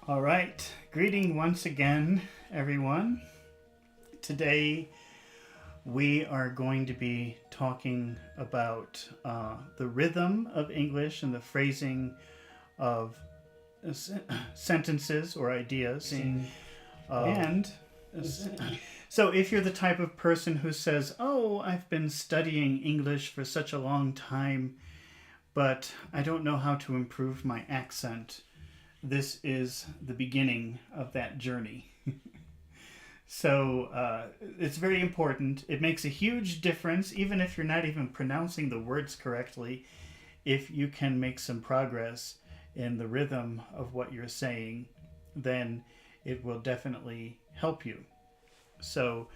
All right, greeting once again, everyone. Today we are going to be talking about the rhythm of English and the phrasing of sentences or ideas. And so if you're the type of person who says, "Oh, I've been studying English for such a long time, but I don't know how to improve my accent," this is the beginning of that journey. So it's very important. It makes a huge difference, even if you're not even pronouncing the words correctly, if you can make some progress in the rhythm of what you're saying, then it will definitely help you. So,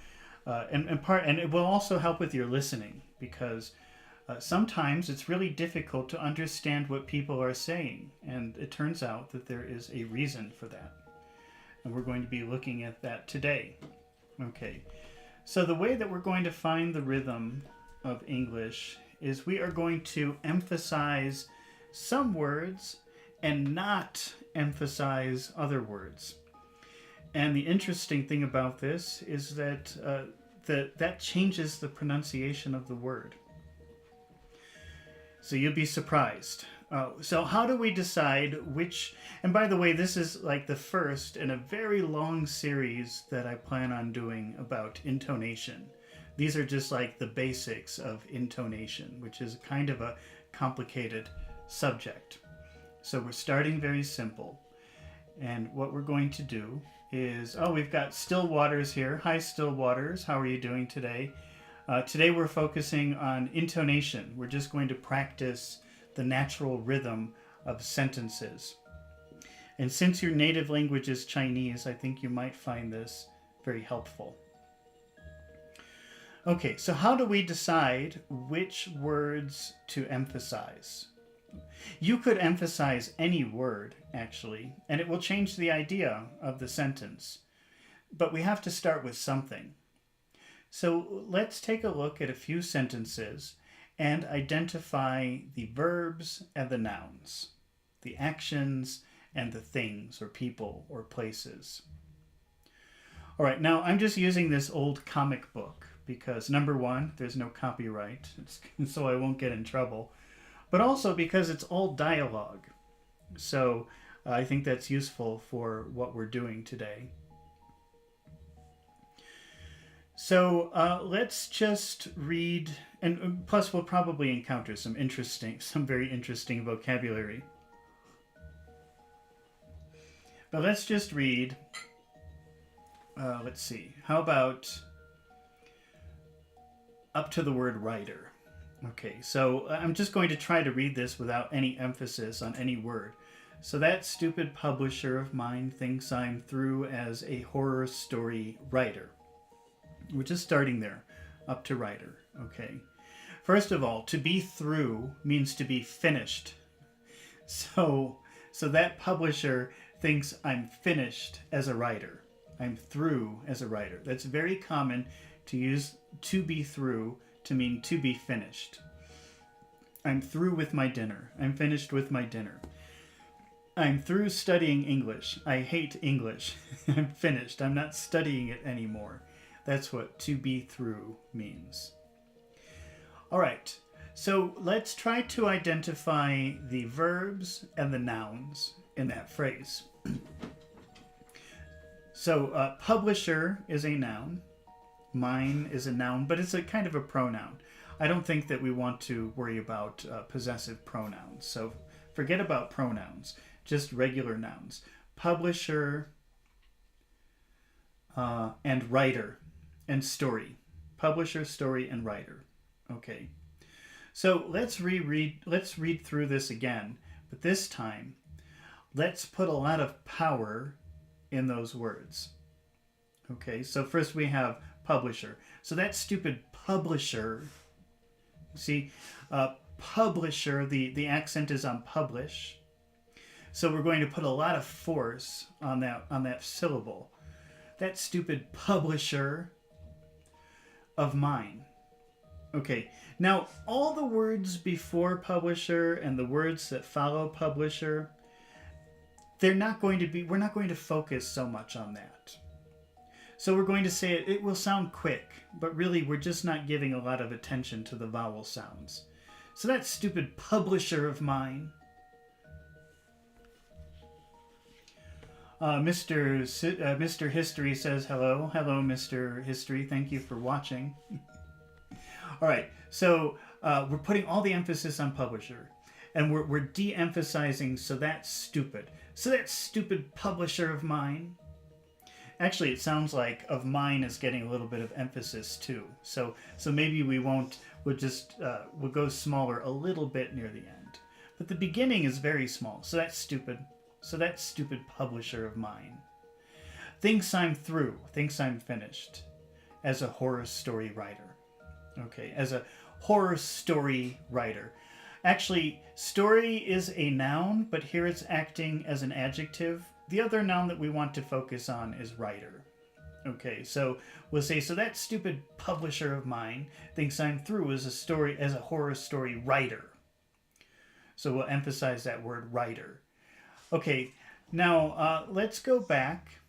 and it will also help with your listening, because sometimes it's really difficult to understand what people are saying, and it turns out that there is a reason for that. And we're going to be looking at that today. Okay, so the way that we're going to find the rhythm of English is we are going to emphasize some words and not emphasize other words. And the interesting thing about this is that that changes the pronunciation of the word. So you'll be surprised. So how do we decide which... And by the way, this is like the first in a very long series that I plan on doing about intonation. These are just like the basics of intonation, which is kind of a complicated subject. So we're starting very simple. And what we're going to do is... Oh, we've got Still Waters here. Hi, Still Waters. How are you doing today? Today we're focusing on intonation. We're just going to practice the natural rhythm of sentences. And since your native language is Chinese, I think you might find this very helpful. Okay, so how do we decide which words to emphasize? You could emphasize any word, actually, and it will change the idea of the sentence. But we have to start with something. So let's take a look at a few sentences and identify the verbs and the nouns, the actions and the things or people or places. All right, now I'm just using this old comic book because, number one, there's no copyright, so I won't get in trouble, but also because it's all dialogue. So I think that's useful for what we're doing today. So let's just read, and plus we'll probably encounter some very interesting vocabulary. But let's just read, let's see, how about up to the word writer? Okay, so I'm just going to try to read this without any emphasis on any word. So that stupid publisher of mine thinks I'm through as a horror story writer. We're just starting there, up to writer, okay? First of all, to be through means to be finished. So that publisher thinks I'm finished as a writer. I'm through as a writer. That's very common to use to be through to mean to be finished. I'm through with my dinner. I'm finished with my dinner. I'm through studying English. I hate English. I'm finished. I'm not studying it anymore. That's what to be through means. All right, so let's try to identify the verbs and the nouns in that phrase. So publisher is a noun. Mine is a noun, but it's a kind of a pronoun. I don't think that we want to worry about possessive pronouns. So forget about pronouns, just regular nouns. Publisher and writer. And story. Publisher, story, and writer. Okay. So let's read through this again, but this time let's put a lot of power in those words. Okay, so first we have publisher. So that stupid publisher, see, publisher, the accent is on publish. So we're going to put a lot of force on that syllable. That stupid publisher of mine. Okay, now all the words before publisher and the words that follow publisher, we're not going to focus so much on that. So we're going to say it will sound quick, but really we're just not giving a lot of attention to the vowel sounds. So that stupid publisher of mine. Mr. History says hello. Hello, Mr. History. Thank you for watching. All right, so we're putting all the emphasis on publisher. And we're de-emphasizing, so that's stupid. So that stupid publisher of mine. Actually, it sounds like of mine is getting a little bit of emphasis too. So maybe we'll go smaller a little bit near the end. But the beginning is very small. So that's stupid. So that stupid publisher of mine. Thinks I'm through. Thinks I'm finished. As a horror story writer. Okay, as a horror story writer. Actually, story is a noun, but here it's acting as an adjective. The other noun that we want to focus on is writer. Okay, so we'll say, so that stupid publisher of mine thinks I'm through as a horror story writer. So we'll emphasize that word writer. Okay, now let's go back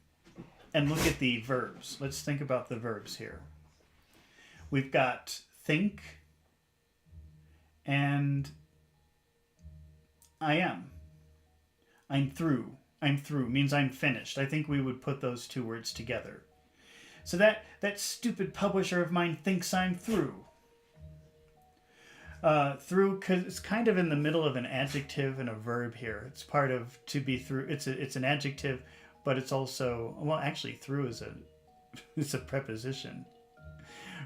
and look at the verbs. Let's think about the verbs here. We've got think and I am. I'm through. I'm through means I'm finished. I think we would put those two words together. So that stupid publisher of mine thinks I'm through. Through, because it's kind of in the middle of an adjective and a verb here. It's part of to be through. It's an adjective, but it's also, well, actually through is it's a preposition.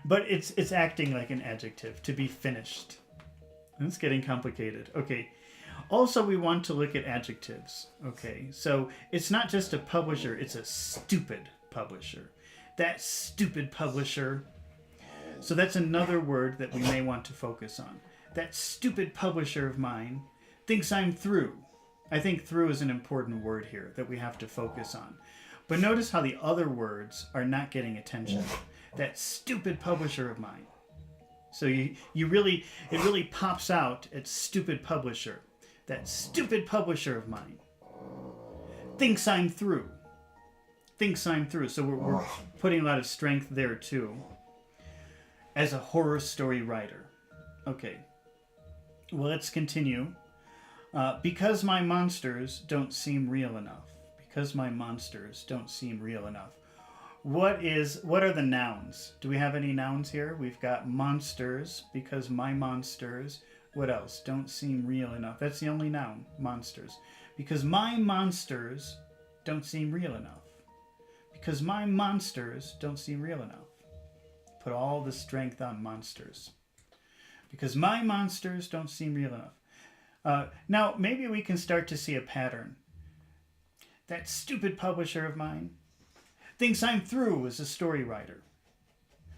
But it's acting like an adjective, to be finished. It's getting complicated. Okay. Also, we want to look at adjectives. Okay, so it's not just a publisher, it's a stupid publisher. That stupid publisher. So that's another word that we may want to focus on. That stupid publisher of mine thinks I'm through. I think through is an important word here that we have to focus on. But notice how the other words are not getting attention. That stupid publisher of mine. So it really pops out at stupid publisher. That stupid publisher of mine thinks I'm through. Thinks I'm through. So we're putting a lot of strength there too. As a horror story writer. Okay. Well, let's continue. Because my monsters don't seem real enough. Because my monsters don't seem real enough. What are the nouns? Do we have any nouns here? We've got monsters. Because my monsters. What else? Don't seem real enough. That's the only noun. Monsters. Because my monsters don't seem real enough. Because my monsters don't seem real enough. Put all the strength on monsters. Because my monsters don't seem real enough. Now, maybe we can start to see a pattern. That stupid publisher of mine thinks I'm through as a story writer.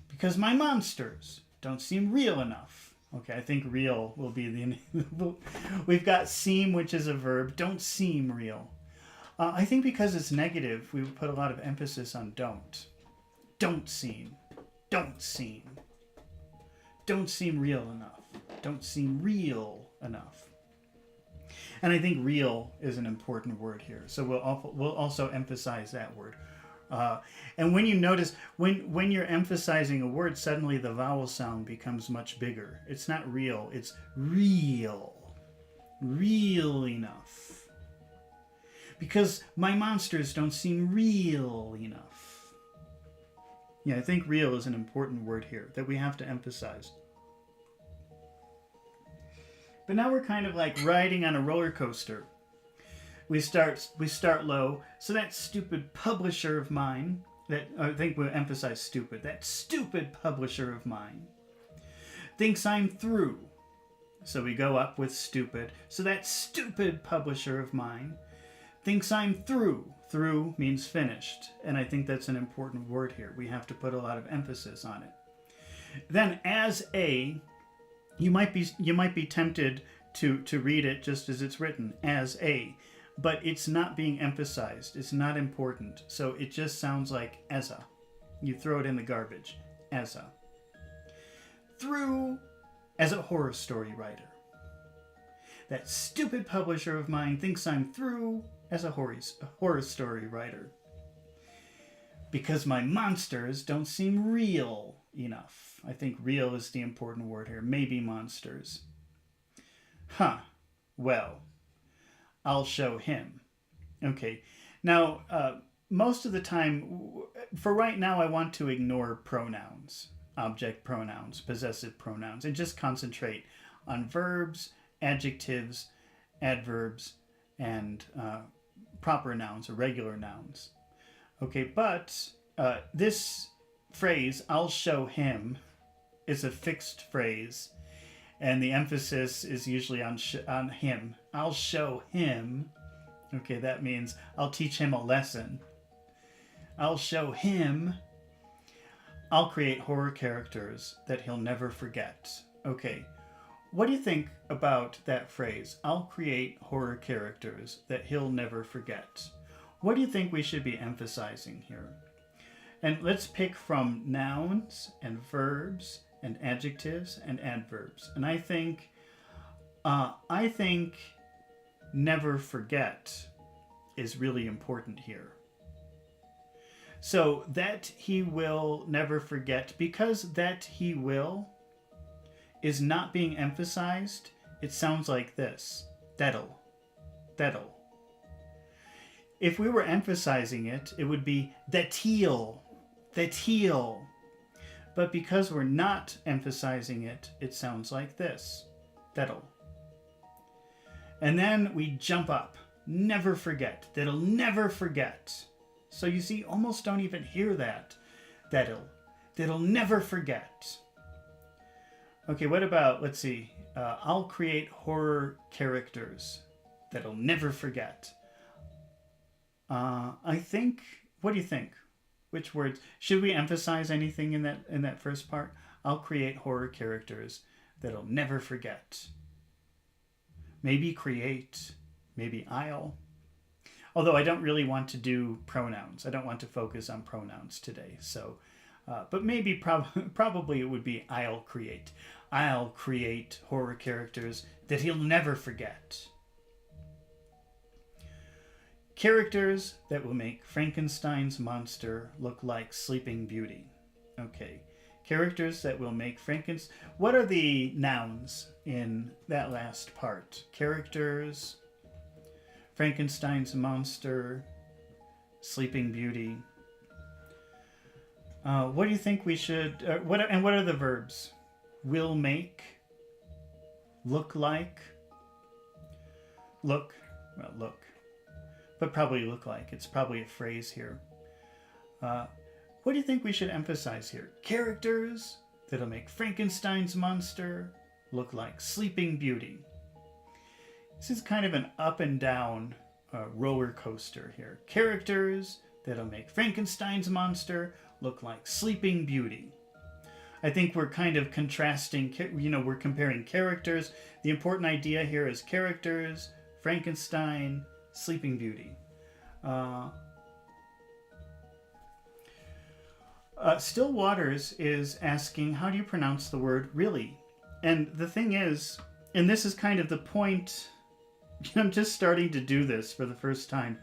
Because my monsters don't seem real enough. Okay, I think real will be the... We've got seem, which is a verb. Don't seem real. I think because it's negative, we would put a lot of emphasis on don't. Don't seem. Don't seem. Don't seem real enough. Don't seem real enough. And I think real is an important word here. So we'll also emphasize that word. And when you notice, when you're emphasizing a word, suddenly the vowel sound becomes much bigger. It's not real, it's real. Real enough. Because my monsters don't seem real enough. Yeah, I think real is an important word here that we have to emphasize. But now we're kind of like riding on a roller coaster. We start low. So that stupid publisher of mine, I think we'll emphasize stupid. That stupid publisher of mine thinks I'm through. So we go up with stupid. So that stupid publisher of mine thinks I'm through. Through means finished. And I think that's an important word here. We have to put a lot of emphasis on it. Then as a, you might be tempted to read it just as it's written, as a. But it's not being emphasized. It's not important. So it just sounds like as a. You throw it in the garbage. As a. Through as a horror story writer. That stupid publisher of mine thinks I'm through as a horror story writer. Because my monsters don't seem real enough. I think real is the important word here. Maybe monsters. Huh. Well, I'll show him. Okay. Now, most of the time, for right now, I want to ignore pronouns, object pronouns, possessive pronouns, and just concentrate on verbs, adjectives, adverbs, and proper nouns or regular nouns. Okay, but this phrase, I'll show him, is a fixed phrase, and the emphasis is usually on him. I'll show him. Okay, that means I'll teach him a lesson. I'll show him. I'll create horror characters that he'll never forget. Okay, what do you think about that phrase? I'll create horror characters that he'll never forget. What do you think we should be emphasizing here? And let's pick from nouns and verbs and adjectives and adverbs. And I think never forget is really important here. So that he will never forget, because that he will is not being emphasized, it sounds like this. That'll. If we were emphasizing it, it would be that he'll. But because we're not emphasizing it, it sounds like this. That'll. And then we jump up. Never forget. That'll never forget. So you see, almost don't even hear that. That'll never forget. Okay, what about, let's see. I'll create horror characters that'll never forget. I think, what do you think? Which words? Should we emphasize anything in that first part? I'll create horror characters that'll never forget. Maybe create. Maybe I'll. Although I don't really want to do pronouns. I don't want to focus on pronouns today. So, but maybe probably it would be I'll create. I'll create horror characters that he'll never forget. Characters that will make Frankenstein's monster look like Sleeping Beauty. Okay. Characters that will make Frankenstein... What are the nouns in that last part? Characters, Frankenstein's monster, Sleeping Beauty. What do you think we should... what are the verbs? Will make, look like, look, but probably look like. It's probably a phrase here. What do you think we should emphasize here? Characters that'll make Frankenstein's monster look like Sleeping Beauty. This is kind of an up and down roller coaster here. Characters that'll make Frankenstein's monster look like Sleeping Beauty. I think we're kind of contrasting, we're comparing characters. The important idea here is characters, Frankenstein, Sleeping Beauty. Still Waters is asking, how do you pronounce the word really? And the thing is, and this is kind of the point, I'm just starting to do this for the first time.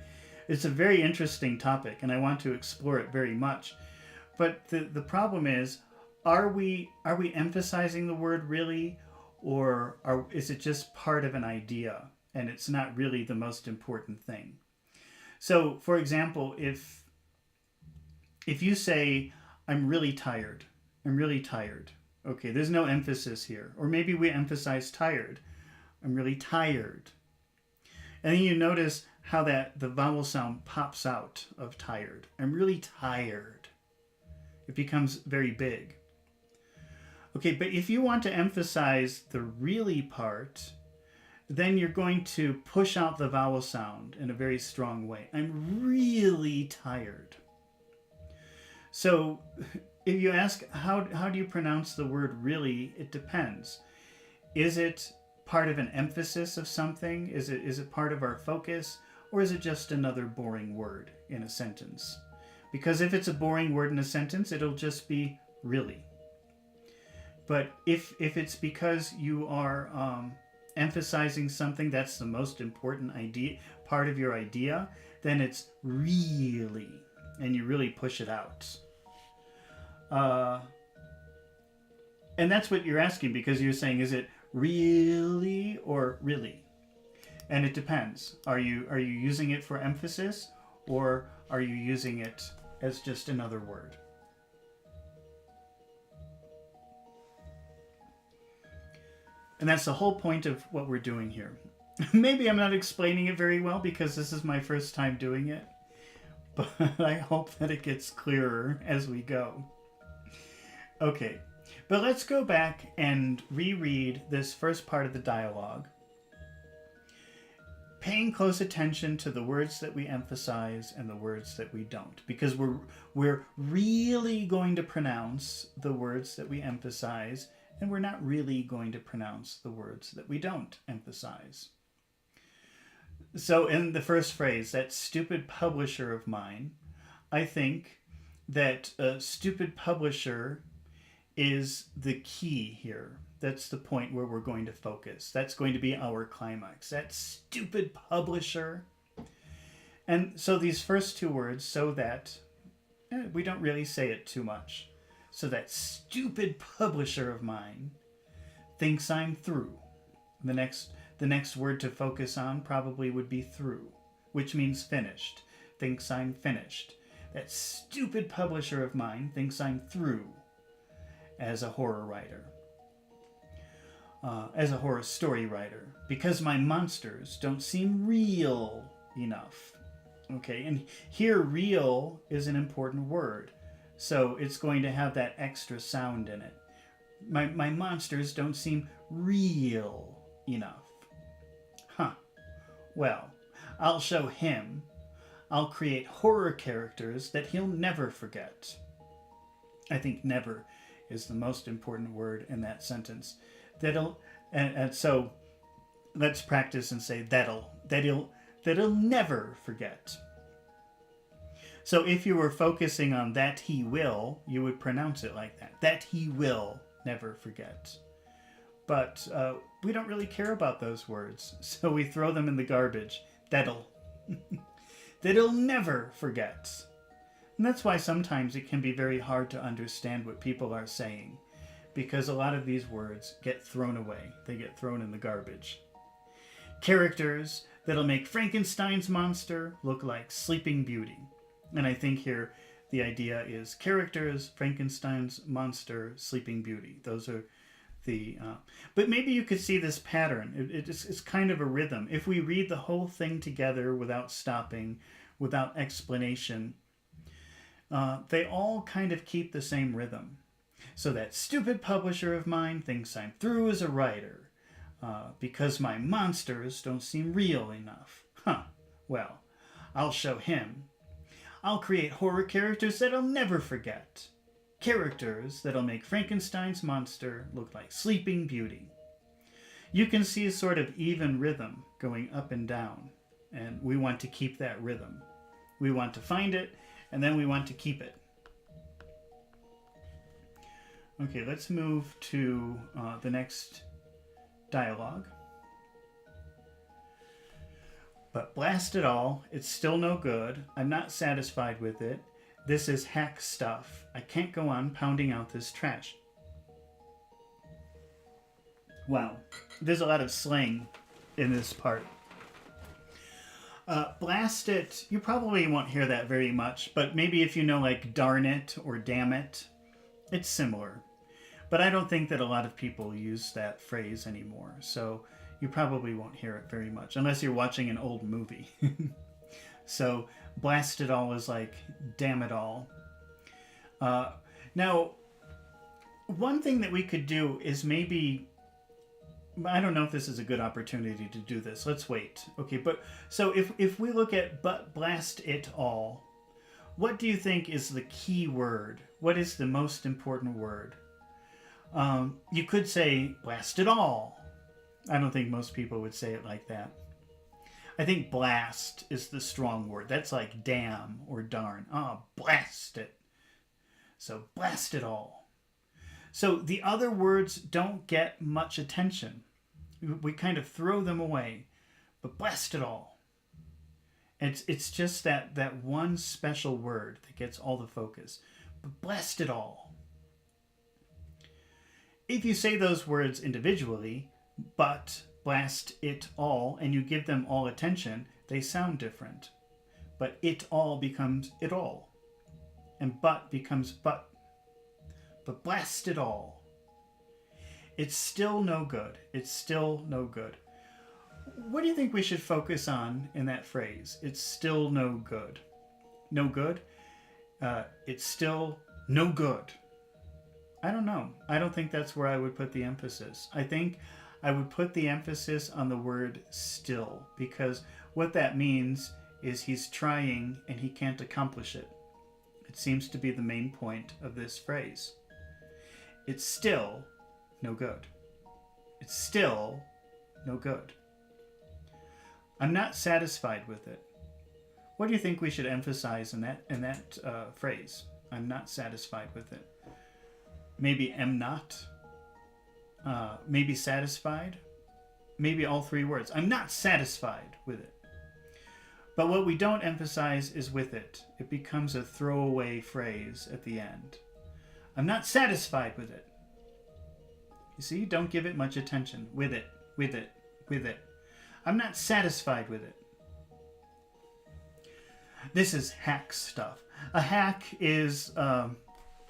It's a very interesting topic, and I want to explore it very much. But the problem is, are we emphasizing the word really, or is it just part of an idea, and it's not really the most important thing? So, for example, if you say, I'm really tired, okay, there's no emphasis here. Or maybe we emphasize tired. I'm really tired. And then you notice how the vowel sound pops out of tired. I'm really tired. It becomes very big. Okay, but if you want to emphasize the really part, then you're going to push out the vowel sound in a very strong way. I'm really tired. So if you ask, how do you pronounce the word really, it depends. Is it part of an emphasis of something? Is it part of our focus? Or is it just another boring word in a sentence? Because if it's a boring word in a sentence, it'll just be really. But if it's because you are emphasizing something that's the most important idea, part of your idea, then it's really, and you really push it out. And that's what you're asking, because you're saying, is it really or really? And it depends. Are you using it for emphasis, or are you using it as just another word? And that's the whole point of what we're doing here. Maybe I'm not explaining it very well because this is my first time doing it, but I hope that it gets clearer as we go. Okay, but let's go back and reread this first part of the dialogue, paying close attention to the words that we emphasize and the words that we don't, because we're really going to pronounce the words that we emphasize, and we're not really going to pronounce the words that we don't emphasize. So in the first phrase, that stupid publisher of mine, I think that stupid publisher is the key here. That's the point where we're going to focus. That's going to be our climax. That stupid publisher. And so these first two words, so that, we don't really say it too much. So that stupid publisher of mine thinks I'm through. The next word to focus on probably would be through, which means finished. Thinks I'm finished. That stupid publisher of mine thinks I'm through as a horror writer. As a horror story writer, because my monsters don't seem real enough. Okay, and here real is an important word, so it's going to have that extra sound in it. My monsters don't seem real enough. Huh. Well, I'll show him. I'll create horror characters that he'll never forget. I think never is the most important word in that sentence. And so let's practice and say that he'll never forget. So if you were focusing on that he will, you would pronounce it like that. That he will never forget. But we don't really care about those words, so we throw them in the garbage. That'll never forget. And that's why sometimes it can be very hard to understand what people are saying, because a lot of these words get thrown away. They get thrown in the garbage. Characters that'll make Frankenstein's monster look like Sleeping Beauty. And I think here the idea is characters, Frankenstein's monster, Sleeping Beauty. Those are the... but maybe you could see this pattern. It's kind of a rhythm. If we read the whole thing together without stopping, without explanation, they all kind of keep the same rhythm. So that stupid publisher of mine thinks I'm through as a writer because my monsters don't seem real enough. Huh. Well, I'll show him. I'll create horror characters that I'll never forget. Characters that'll make Frankenstein's monster look like Sleeping Beauty. You can see a sort of even rhythm going up and down, and we want to keep that rhythm. We want to find it, and then we want to keep it. Okay, let's move to the next dialogue. But blast it all, it's still no good. I'm not satisfied with it. This is hack stuff. I can't go on pounding out this trash. Wow, there's a lot of slang in this part. Blast it, you probably won't hear that very much, but maybe if you know like darn it or damn it, it's similar. But I don't think that a lot of people use that phrase anymore, so you probably won't hear it very much, unless you're watching an old movie. So, blast it all is like, damn it all. Now, one thing that we could do is maybe... I don't know if this is a good opportunity to do this. Let's wait. Okay, but so if we look at but blast it all, what do you think is the key word? What is the most important word? You could say blast it all. I don't think most people would say it like that. I think blast is the strong word. That's like damn or darn. Blast it. So blast it all. So the other words don't get much attention. We kind of throw them away, but blast it all. It's just that one special word that gets all the focus. But blast it all. If you say those words individually, but blast it all, and you give them all attention, they sound different. But it all becomes it all. And but becomes but. But blast it all. It's still no good. It's still no good. What do you think we should focus on in that phrase? It's still no good. No good? It's still no good. I don't know. I don't think that's where I would put the emphasis. I think I would put the emphasis on the word still, because what that means is he's trying and he can't accomplish it. It seems to be the main point of this phrase. It's still no good. It's still no good. I'm not satisfied with it. What do you think we should emphasize in that phrase? I'm not satisfied with it. Maybe am not. Maybe satisfied. Maybe all three words. I'm not satisfied with it. But what we don't emphasize is with it. It becomes a throwaway phrase at the end. I'm not satisfied with it. You see, don't give it much attention. With it, with it, with it. I'm not satisfied with it. This is hack stuff. A hack is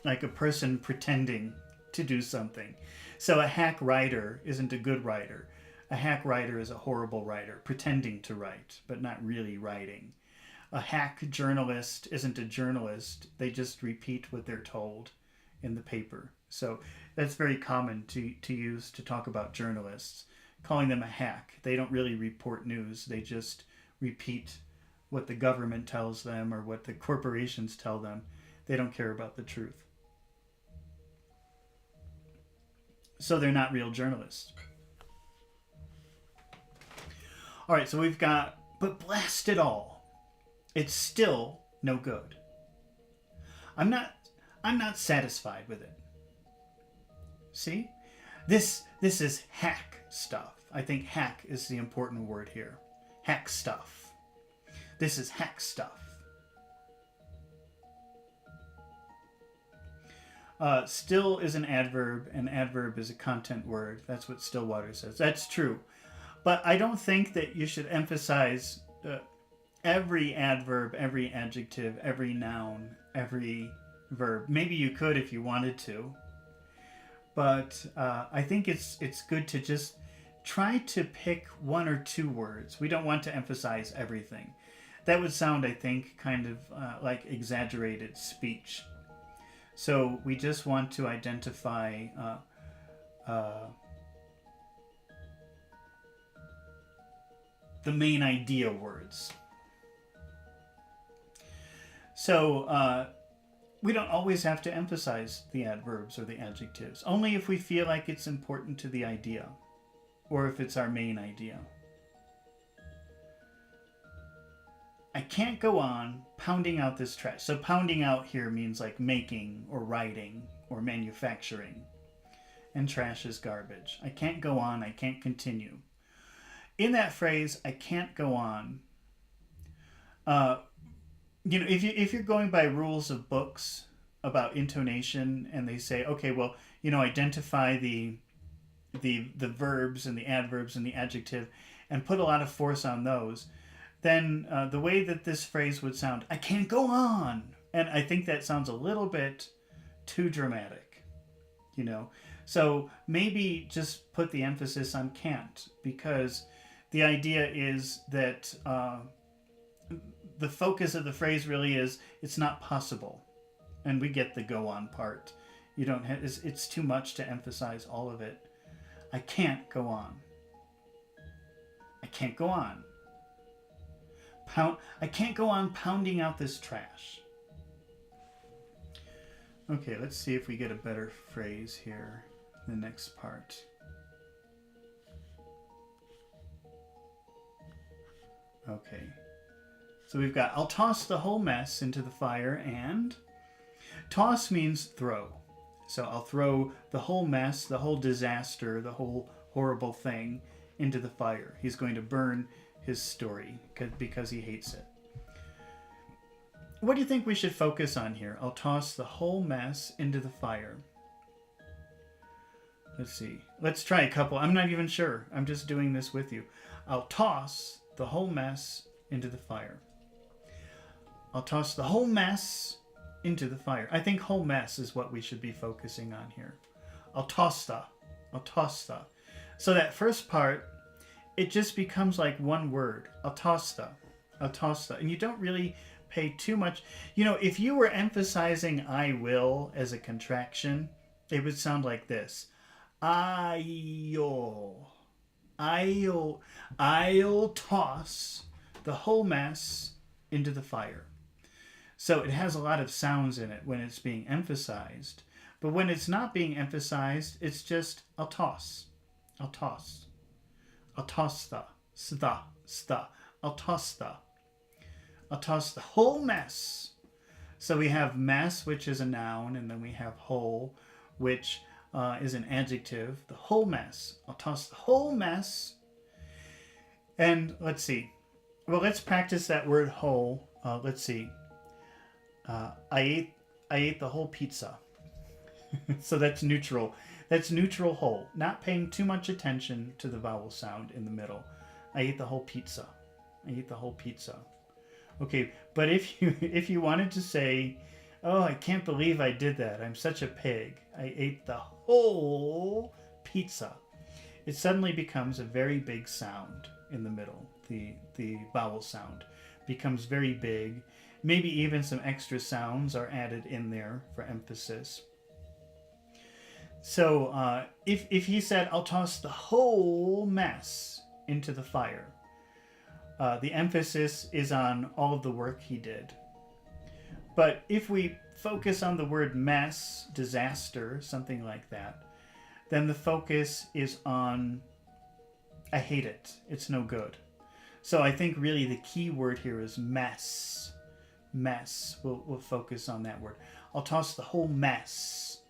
like a person pretending to do something. So a hack writer isn't a good writer. A hack writer is a horrible writer, pretending to write, but not really writing. A hack journalist isn't a journalist. They just repeat what they're told in the paper. So that's very common to use to talk about journalists, calling them a hack. They don't really report news. They just repeat what the government tells them or what the corporations tell them. They don't care about the truth. So they're not real journalists. All right, so we've got, but blast it all. It's still no good. I'm not satisfied with it. See? This is hack stuff. I think hack is the important word here. Hack stuff. This is hack stuff. Still is an adverb. An adverb is a content word. That's what Stillwater says. That's true. But I don't think that you should emphasize every adverb, every adjective, every noun, every verb. Maybe you could if you wanted to. But I think it's good to just try to pick one or two words. We don't want to emphasize everything. That would sound, I think, kind of like exaggerated speech. So we just want to identify the main idea words. So we don't always have to emphasize the adverbs or the adjectives, only if we feel like it's important to the idea or if it's our main idea. I can't go on pounding out this trash. So pounding out here means like making or writing or manufacturing. And trash is garbage. I can't go on. I can't continue. In that phrase, I can't go on. If you're going by rules of books about intonation, and they say, okay, well, identify the verbs and the adverbs and the adjective, and put a lot of force on those, then the way that this phrase would sound, I can't go on. And I think that sounds a little bit too dramatic, So maybe just put the emphasis on can't, because the idea is that the focus of the phrase really is it's not possible. And we get the go on part. It's too much to emphasize all of it. I can't go on. I can't go on. I can't go on pounding out this trash. Okay, let's see if we get a better phrase here in the next part. Okay. So we've got, I'll toss the whole mess into the fire, and toss means throw. So I'll throw the whole mess, the whole disaster, the whole horrible thing into the fire. He's going to burn his story because he hates it. What do you think we should focus on here? I'll toss the whole mess into the fire. Let's see. Let's try a couple. I'm not even sure. I'm just doing this with you. I'll toss the whole mess into the fire. I'll toss the whole mess into the fire. I think whole mess is what we should be focusing on here. I'll toss the. So that first part, it just becomes like one word. I'll toss the. And you don't really pay too much. If you were emphasizing I will as a contraction, it would sound like this. I'll toss the whole mess into the fire. So it has a lot of sounds in it when it's being emphasized. But when it's not being emphasized, it's just I'll toss. I'll toss the. I'll toss the whole mess. So we have mess, which is a noun, and then we have whole, which is an adjective. The whole mess. I'll toss the whole mess. And let's see. Well, let's practice that word whole. Let's see. I ate the whole pizza. So that's neutral. That's neutral whole. Not paying too much attention to the vowel sound in the middle. I ate the whole pizza. Okay, but if you wanted to say, oh, I can't believe I did that. I'm such a pig. I ate the whole pizza. It suddenly becomes a very big sound in the middle. The vowel sound becomes very big. Maybe even some extra sounds are added in there for emphasis. So if he said, I'll toss the whole mess into the fire, the emphasis is on all of the work he did. But if we focus on the word mess, disaster, something like that, then the focus is on I hate it. It's no good. So I think really the key word here is mess. Mess. We'll focus on that word. I'll toss the whole mess.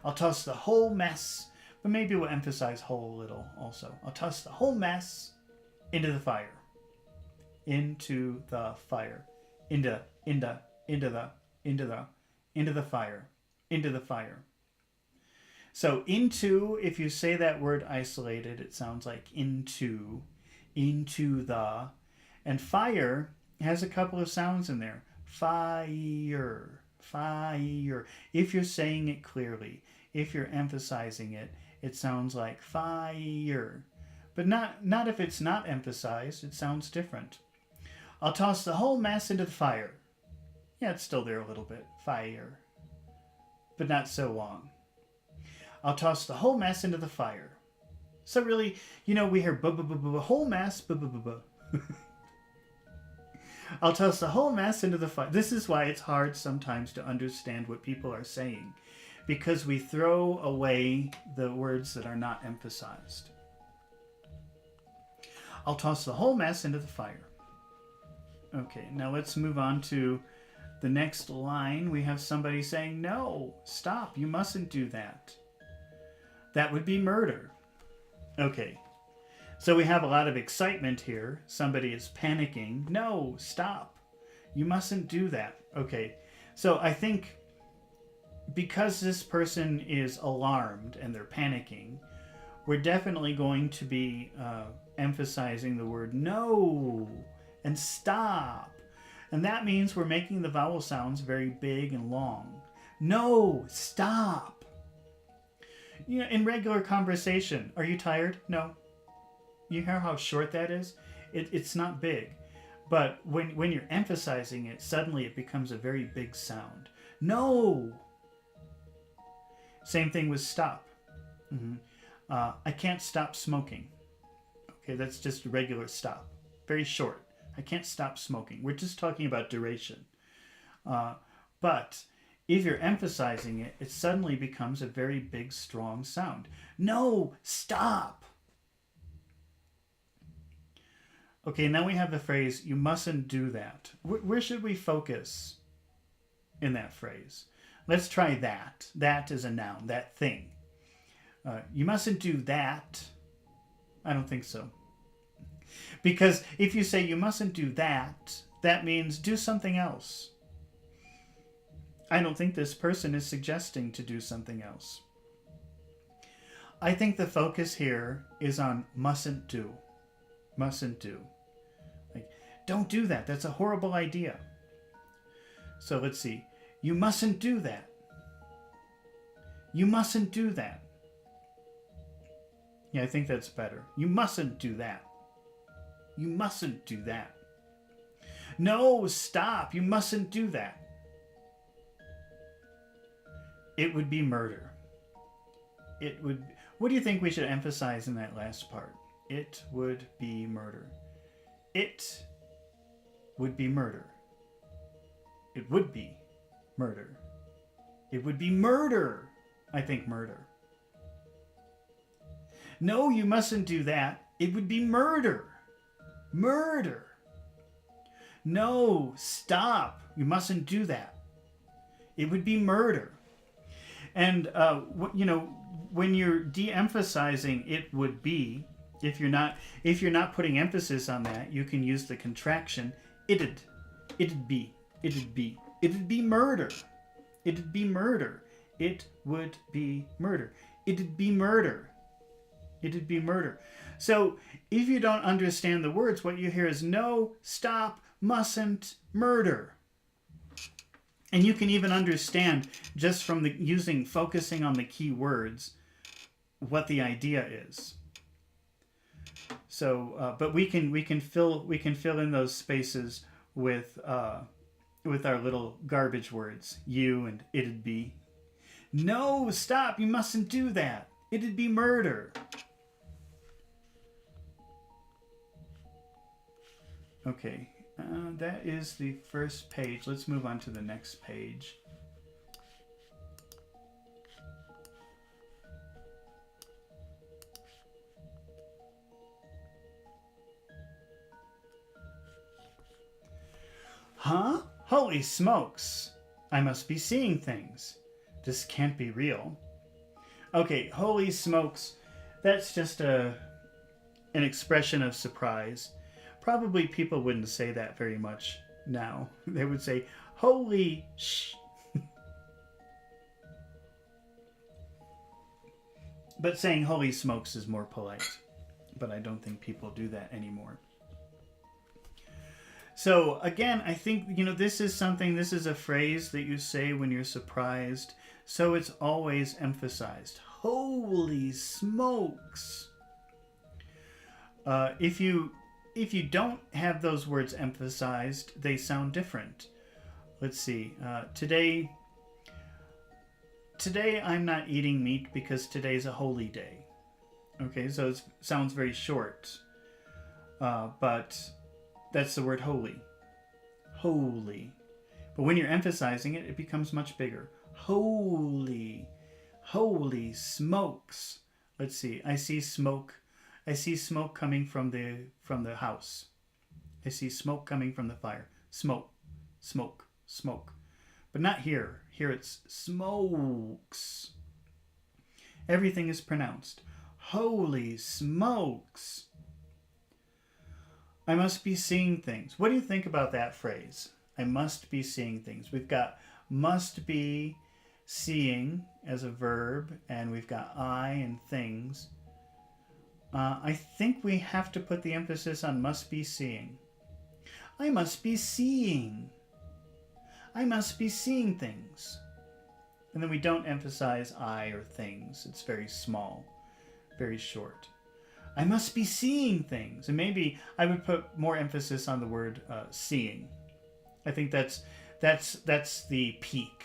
I'll toss the whole mess. But maybe we'll emphasize whole a little also. I'll toss the whole mess into the fire. Into the fire. Into the fire. Into the fire. So into, if you say that word isolated, it sounds like into the, and fire has a couple of sounds in there. Fire. If you're saying it clearly, if you're emphasizing it, it sounds like fire. But not if it's not emphasized, it sounds different. I'll toss the whole mess into the fire. Yeah, it's still there a little bit. Fire. But not so long. I'll toss the whole mess into the fire. So really, we hear whole mess, I'll toss the whole mess into the fire. This is why it's hard sometimes to understand what people are saying, because we throw away the words that are not emphasized. I'll toss the whole mess into the fire. Okay, now let's move on to the next line. We have somebody saying, no, stop, you mustn't do that. That would be murder. Okay, so we have a lot of excitement here. Somebody is panicking. No, stop. You mustn't do that. Okay, so I think because this person is alarmed and they're panicking, we're definitely going to be emphasizing the word no and stop. And that means we're making the vowel sounds very big and long. No, stop. In regular conversation, are you tired? No. You hear how short that is? It's not big. But when you're emphasizing it, suddenly it becomes a very big sound. No. Same thing with stop. I can't stop smoking. Okay, that's just a regular stop. Very short. I can't stop smoking. We're just talking about duration. But if you're emphasizing it, it suddenly becomes a very big, strong sound. No, stop. Okay, now we have the phrase, you mustn't do that. Where should we focus in that phrase? Let's try that. That is a noun, that thing. You mustn't do that. I don't think so. Because if you say you mustn't do that, that means do something else. I don't think this person is suggesting to do something else. I think the focus here is on mustn't do. Mustn't do. Like, don't do that. That's a horrible idea. So let's see. You mustn't do that. You mustn't do that. Yeah, I think that's better. You mustn't do that. You mustn't do that. No, stop. You mustn't do that. It would be murder. It would... What do you think we should emphasize in that last part? It would be murder. It would be murder. It would be murder. It would be murder. I think murder. No, you mustn't do that. It would be murder. Murder. No, stop. You mustn't do that. It would be murder. And, when you're de-emphasizing it would be, if you're not putting emphasis on that, you can use the contraction it'd be murder. It'd be murder. It would be murder. It'd be murder. It'd be murder. So if you don't understand the words, what you hear is no, stop, mustn't, murder. And you can even understand just from focusing on the key words what the idea is. So, but we can fill in those spaces with our little garbage words, you and it'd be. No, stop! You mustn't do that. It'd be murder. Okay, that is the first page. Let's move on to the next page. Huh? Holy smokes! I must be seeing things. This can't be real. Okay, holy smokes. That's just an expression of surprise. Probably people wouldn't say that very much now. They would say, holy sh... But saying holy smokes is more polite. But I don't think people do that anymore. So again, I think, this is a phrase that you say when you're surprised. So it's always emphasized. Holy smokes. If you don't have those words emphasized, they sound different. Let's see. Today I'm not eating meat because today's a holy day. Okay, so it sounds very short. But that's the word holy. Holy. But when you're emphasizing it, it becomes much bigger. Holy. Holy smokes. Let's see. I see smoke. I see smoke coming from the house. I see smoke coming from the fire. Smoke. Smoke. Smoke. But not here. Here it's smokes. Everything is pronounced. Holy smokes. I must be seeing things. What do you think about that phrase? I must be seeing things. We've got must be seeing as a verb, and we've got I and things. I think we have to put the emphasis on must be seeing. I must be seeing. I must be seeing things. And then we don't emphasize I or things. It's very small, very short. I must be seeing things. And maybe I would put more emphasis on the word seeing. I think that's the peak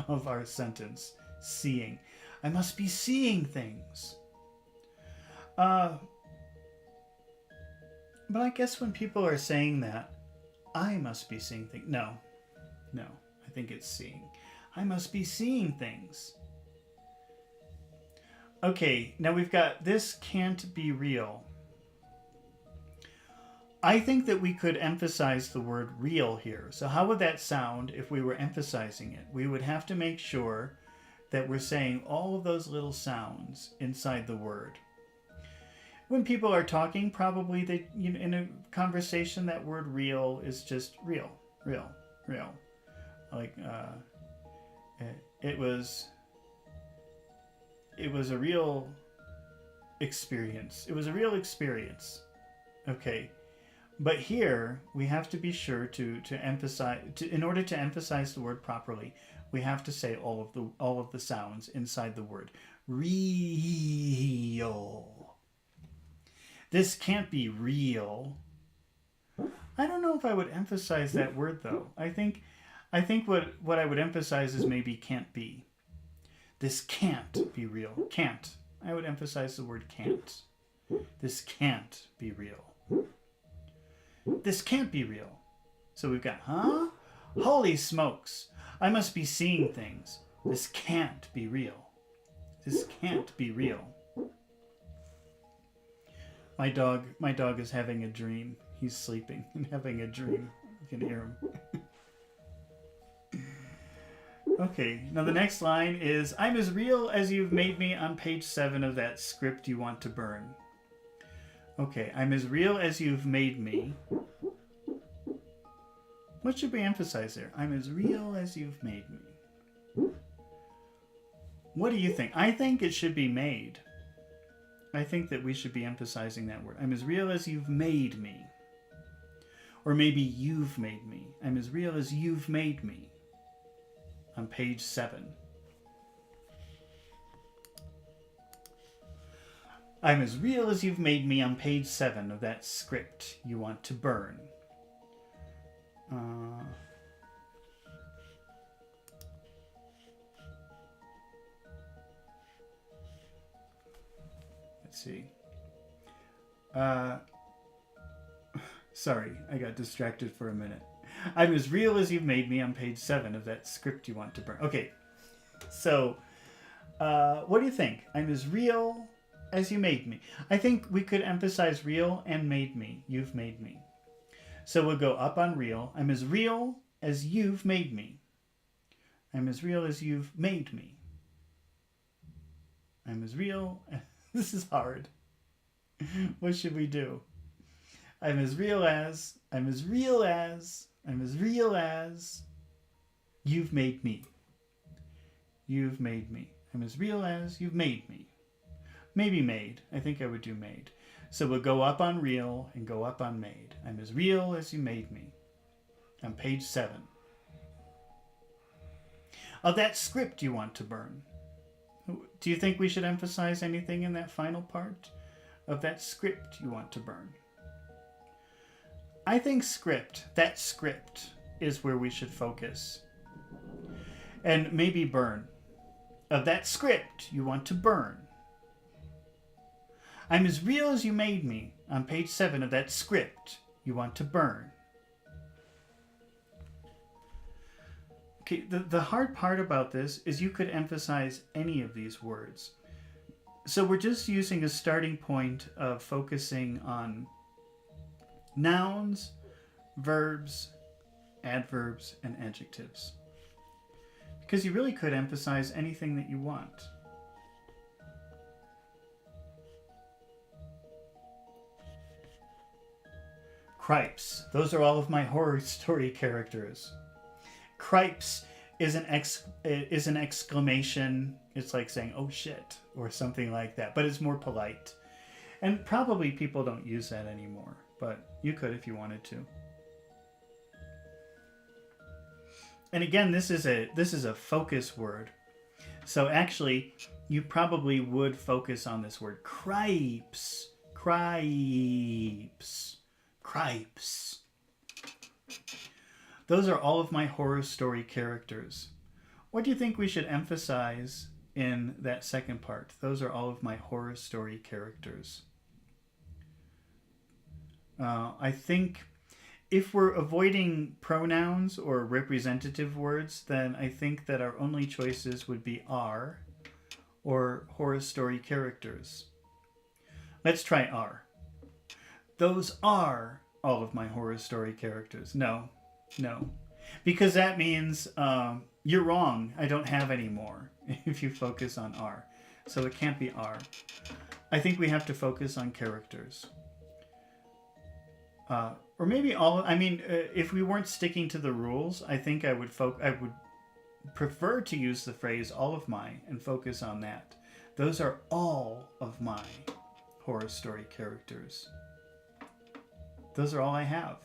of our sentence. Seeing. I must be seeing things. But I guess when people are saying that, I must be seeing things. No, I think it's seeing. I must be seeing things. Okay, now we've got this can't be real. I think that we could emphasize the word real here. So how would that sound if we were emphasizing it? We would have to make sure that we're saying all of those little sounds inside the word. When people are talking, probably they, in a conversation, that word real is just real, real, real. Like, it was a real experience. It was a real experience. Okay. But here, we have to be sure to emphasize, in order to emphasize the word properly, we have to say all of the sounds inside the word. Real. This can't be real. I don't know if I would emphasize that word, though. I think what I would emphasize is maybe can't be. This can't be real. Can't. I would emphasize the word can't. This can't be real. This can't be real. So we've got, huh? Holy smokes. I must be seeing things. This can't be real. This can't be real. My dog is having a dream. He's sleeping and having a dream. You can hear him. Okay, now the next line is, I'm as real as you've made me on page 7 of that script you want to burn. Okay, I'm as real as you've made me. What should we emphasize there? I'm as real as you've made me. What do you think? I think it should be made. I think that we should be emphasizing that word. I'm as real as you've made me. Or maybe you've made me. I'm as real as you've made me. On page 7. I'm as real as you've made me on page 7 of that script you want to burn. Let's see. Sorry, I got distracted for a minute. I'm as real as you've made me on page 7 of that script you want to burn. Okay, so what do you think? I'm as real as you made me. I think we could emphasize real and made me. You've made me. So we'll go up on real. I'm as real as you've made me. I'm as real as you've made me. I'm as real. This is hard. What should we do? I'm as real as you've made me. You've made me. I'm as real as you've made me. Maybe made. I think I would do made. So we'll go up on real and go up on made. I'm as real as you made me. On page 7. Of that script you want to burn. Do you think we should emphasize anything in that final part? Of that script you want to burn. I think that script is where we should focus. And maybe burn. Of that script you want to burn. I'm as real as you made me on page 7 of that script you want to burn. Okay, the hard part about this is you could emphasize any of these words. So we're just using a starting point of focusing on nouns, verbs, adverbs, and adjectives. Because you really could emphasize anything that you want. Cripes. Those are all of my horror story characters. Cripes is an exclamation. It's like saying, oh shit, or something like that. But it's more polite. And probably people don't use that anymore. But you could if you wanted to. And again, this is a focus word. So actually, you probably would focus on this word. Cripes. Cripes. Cripes. Those are all of my horror story characters. What do you think we should emphasize in that second part? Those are all of my horror story characters. I think if we're avoiding pronouns or representative words, then I think that our only choices would be are or horror story characters. Let's try are. Those are all of my horror story characters. No. Because that means you're wrong. I don't have any more if you focus on are. So it can't be are. I think we have to focus on characters. Or maybe all, I mean, if we weren't sticking to the rules, I think I would prefer to use the phrase all of my and focus on that. Those are all of my horror story characters. Those are all I have.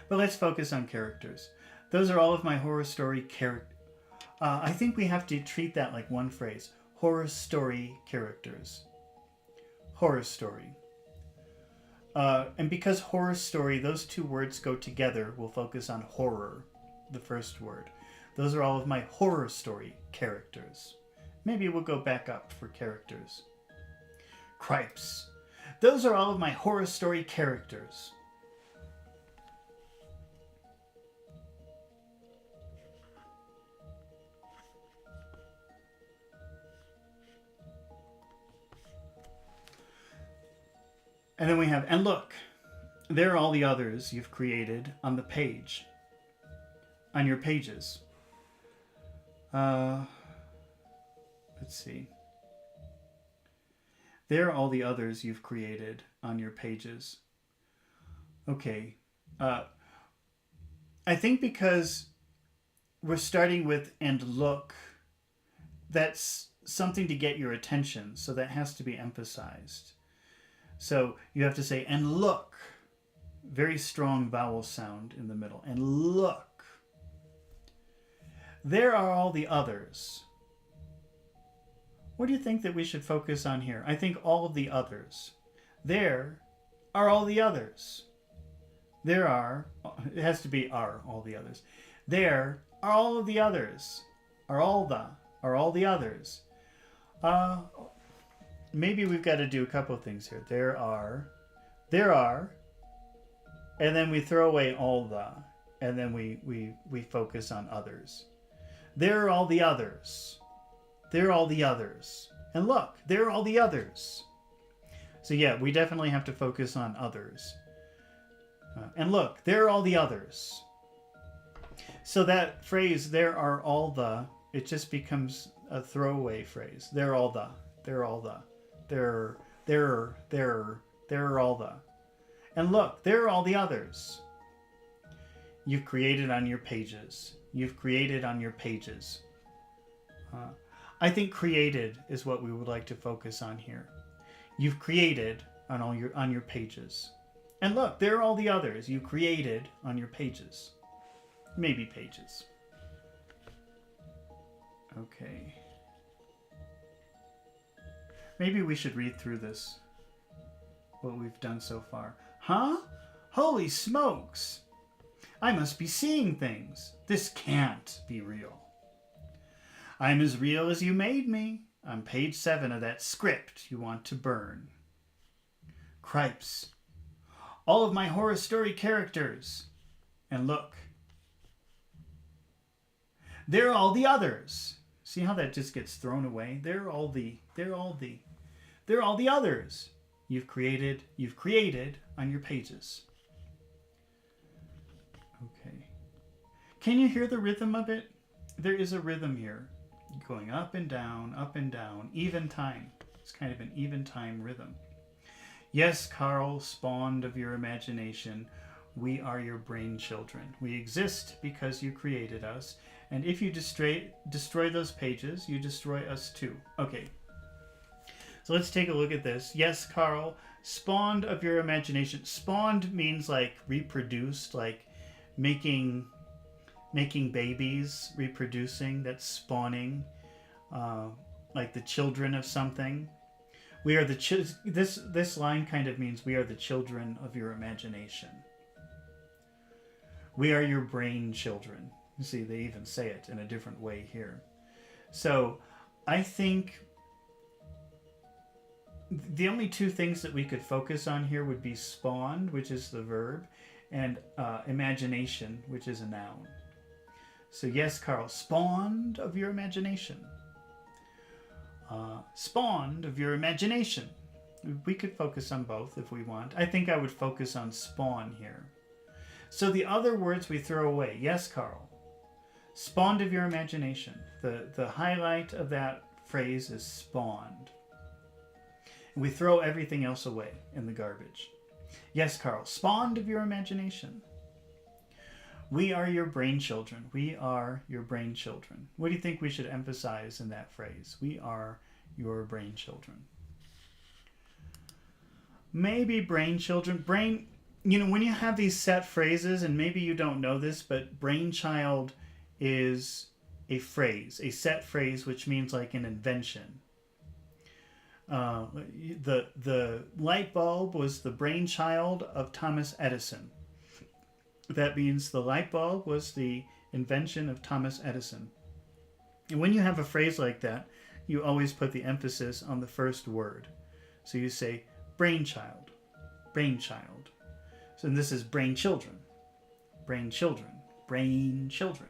But let's focus on characters. Those are all of my horror story characters. I think we have to treat that like one phrase. Horror story characters. Horror story. And because horror story, those two words go together, we'll focus on horror, the first word. Those are all of my horror story characters. Maybe we'll go back up for characters. Cripes. Those are all of my horror story characters. And then we have, and look, there are all the others you've created on the page, on your pages. Let's see. There are all the others you've created on your pages. Okay. I think because we're starting with and look, that's something to get your attention, so that has to be emphasized. So you have to say, and look. Very strong vowel sound in the middle. And look. There are all the others. What do you think that we should focus on here? I think all of the others. There are all the others. There are, it has to be are all the others. There are all of the others. Are all the others. Maybe we've got to do a couple of things here. There are, and then we throw away all the, and then we focus on others. There are all the others. There are all the others. And look, there are all the others. So yeah, we definitely have to focus on others. And look, there are all the others. So that phrase, there are all the, it just becomes a throwaway phrase. There are all the, there are all the. There are all the. And look, there are all the others. You've created on your pages. You've created on your pages. I think created is what we would like to focus on here. You've created on your pages. And look, there are all the others you created on your pages. Maybe pages. Okay. Maybe we should read through this, what we've done so far. Huh? Holy smokes! I must be seeing things. This can't be real. I'm as real as you made me. On page 7 of that script you want to burn. Cripes. All of my horror story characters. And look. There are all the others. See how that just gets thrown away? They're all the others you've created on your pages. Okay. Can you hear the rhythm of it? There is a rhythm here. Going up and down, even time. It's kind of an even time rhythm. Yes, Carl, spawned of your imagination, we are your brain children. We exist because you created us, and if you destroy those pages, you destroy us too. Okay. So let's take a look at this. Yes, Carl, spawned of your imagination. Spawned means like reproduced, like making babies, reproducing. That's spawning, like the children of something. We are the this line kind of means we are the children of your imagination. We are your brain children. You see, they even say it in a different way here. So I think the only two things that we could focus on here would be spawned, which is the verb, and imagination, which is a noun. So yes, Carl, spawned of your imagination. Spawned of your imagination. We could focus on both if we want. I think I would focus on spawn here. So the other words we throw away. Yes, Carl. Spawned of your imagination. The highlight of that phrase is spawned. And we throw everything else away in the garbage. Yes, Carl, spawned of your imagination. We are your brain children. We are your brain children. What do you think we should emphasize in that phrase? We are your brain children. Maybe brain children. Brain, when you have these set phrases, and maybe you don't know this, but brainchild is a phrase, a set phrase, which means like an invention. The light bulb was the brainchild of Thomas Edison. That means the light bulb was the invention of Thomas Edison. And when you have a phrase like that, you always put the emphasis on the first word. So you say brainchild, brainchild. So this is brain children, brain children, brain children.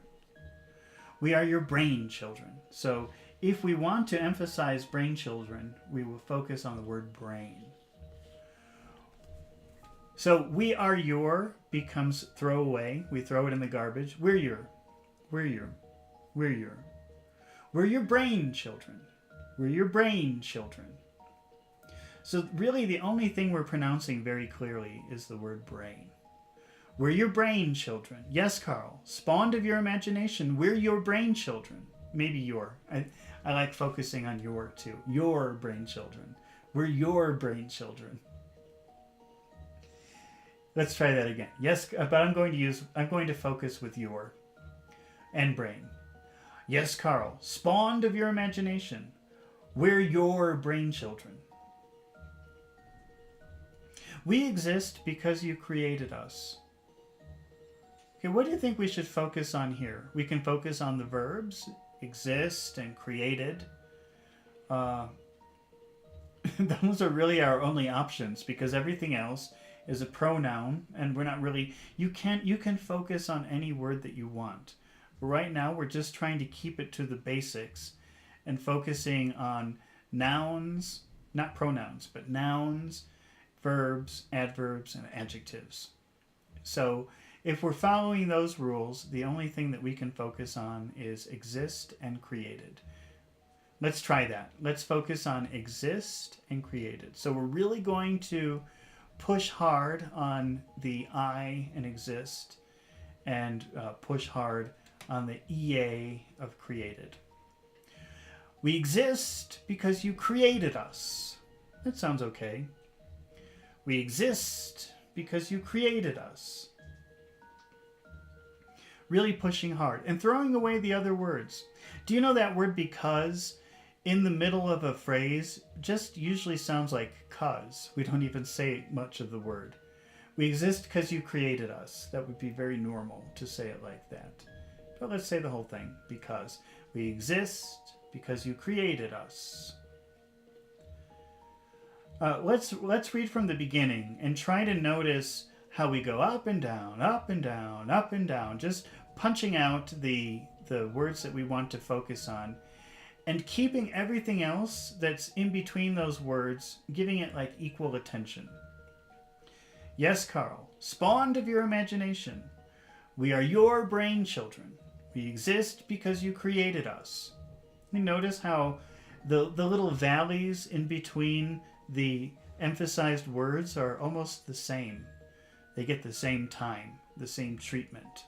We are your brain children. So if we want to emphasize brain children, we will focus on the word brain. So we are your becomes throw away. We throw it in the garbage. We're your brain children. We're your brain children. So really the only thing we're pronouncing very clearly is the word brain. We're your brain children. Yes, Carl. Spawned of your imagination. We're your brain children. Maybe your. I like focusing on your too. Your brain children. We're your brain children. Let's try that again. Yes, but I'm going to focus with your and brain. Yes, Carl. Spawned of your imagination. We're your brain children. We exist because you created us. Okay, what do you think we should focus on here? We can focus on the verbs, exist and created. Those are really our only options because everything else is a pronoun and we're not really, you can focus on any word that you want. But right now we're just trying to keep it to the basics and focusing on nouns, not pronouns, but nouns, verbs, adverbs, and adjectives. So if we're following those rules, the only thing that we can focus on is exist and created. Let's try that. Let's focus on exist and created. So we're really going to push hard on the I in exist and push hard on the EA of created. We exist because you created us. That sounds okay. We exist because you created us. Really pushing hard and throwing away the other words. Do you know that word because in the middle of a phrase just usually sounds like cause. We don't even say much of the word. We exist because you created us. That would be very normal to say it like that. But let's say the whole thing. Because. We exist because you created us. Let's read from the beginning and try to notice how we go up and down, up and down, up and down, just punching out the words that we want to focus on and keeping everything else that's in between those words, giving it like equal attention. Yes, Carl, spawned of your imagination. We are your brain children. We exist because you created us. You notice how the little valleys in between the emphasized words are almost the same. They get the same time, the same treatment.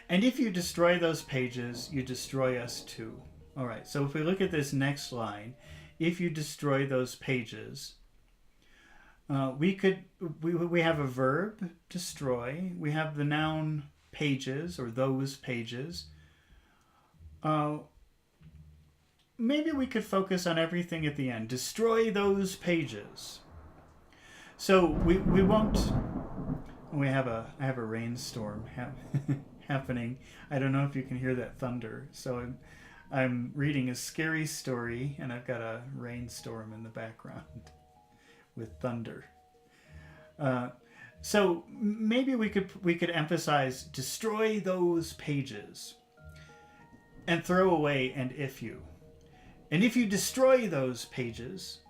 And if you destroy those pages, you destroy us too. All right, so if we look at this next line, if you destroy those pages, we have a verb, destroy. We have the noun pages or those pages. Maybe we could focus on everything at the end. Destroy those pages. So we won't. I have a rainstorm happening. I don't know if you can hear that thunder. So I'm reading a scary story, and I've got a rainstorm in the background with thunder. So maybe we could emphasize destroy those pages, and throw away and if you. And if you destroy those pages,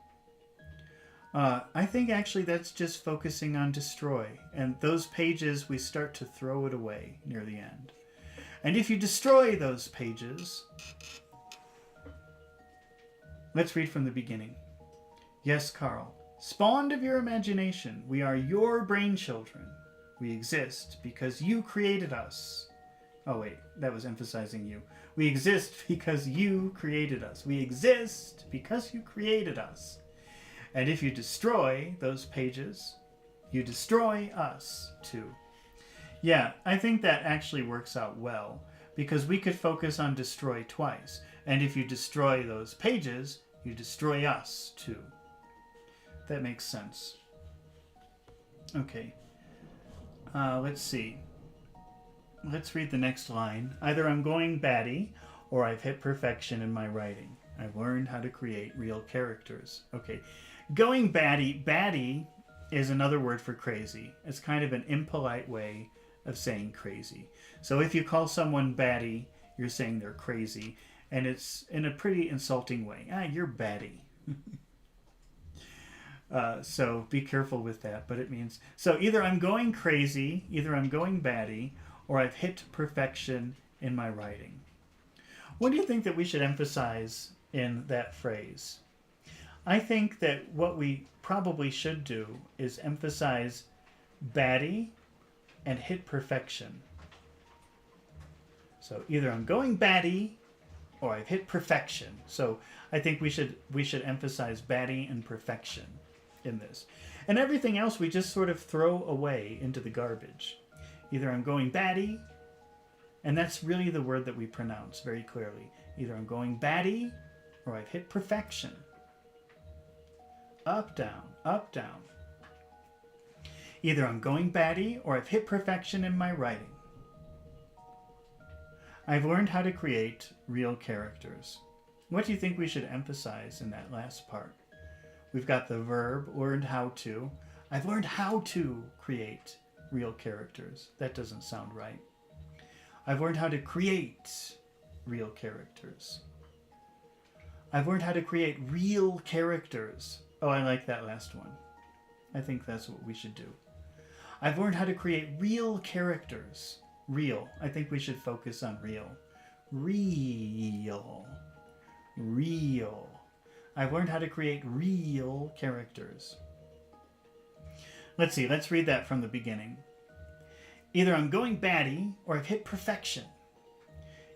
I think actually that's just focusing on destroy. And those pages, we start to throw it away near the end. And if you destroy those pages, Let's read from the beginning. Yes, Carl. Spawned of your imagination, we are your brain children. We exist because you created us. Oh, wait, that was emphasizing you. We exist because you created us. We exist because you created us. And if you destroy those pages, you destroy us too. Yeah, I think that actually works out well, because we could focus on destroy twice. And if you destroy those pages, you destroy us too. That makes sense. Okay. Let's see. Let's read the next line. Either I'm going batty, or I've hit perfection in my writing. I've learned how to create real characters. Okay. Going batty. Batty is another word for crazy. It's kind of an impolite way of saying crazy. So if you call someone batty, you're saying they're crazy. And it's in a pretty insulting way. You're batty. So be careful with that. But it means, so either I'm going crazy, either I'm going batty, or I've hit perfection in my writing. What do you think that we should emphasize in that phrase? I think that what we probably should do is emphasize batty and hit perfection. So either I'm going batty or I've hit perfection. So I think we should emphasize batty and perfection in this. And everything else we just sort of throw away into the garbage. Either I'm going batty, and that's really the word that we pronounce very clearly. Either I'm going batty or I've hit perfection. Up, down, up, down. Either I'm going batty or I've hit perfection in my writing. I've learned how to create real characters. What do you think we should emphasize in that last part? We've got the verb, learned how to. I've learned how to create real characters. That doesn't sound right. I've learned how to create real characters. I've learned how to create real characters. Oh, I like that last one. I think that's what we should do. I've learned how to create real characters. Real. I think we should focus on real. Real. Real. I've learned how to create real characters. Let's see. Let's read that from the beginning. Either I'm going batty or I've hit perfection.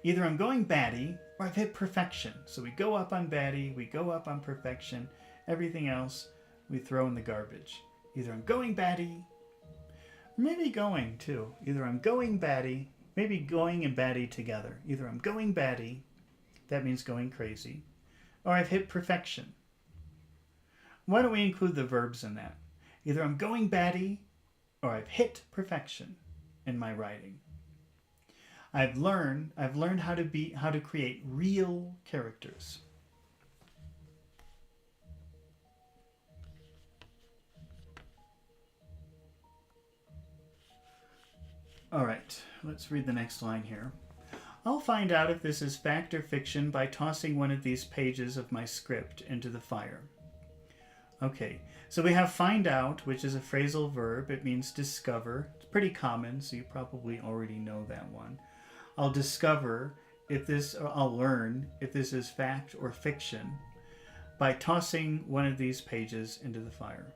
Either I'm going batty or I've hit perfection. So we go up on batty, we go up on perfection. Everything else we throw in the garbage. Either I'm going batty, maybe going too. Either I'm going batty, maybe going and batty together. Either I'm going batty, that means going crazy, or I've hit perfection. Why don't we include the verbs in that? Either I'm going batty or I've hit perfection in my writing. I've learned how to create real characters. All right, let's read the next line here. I'll find out if this is fact or fiction by tossing one of these pages of my script into the fire. Okay, so we have find out, which is a phrasal verb. It means discover. It's pretty common, so you probably already know that one. I'll discover I'll learn if this is fact or fiction by tossing one of these pages into the fire.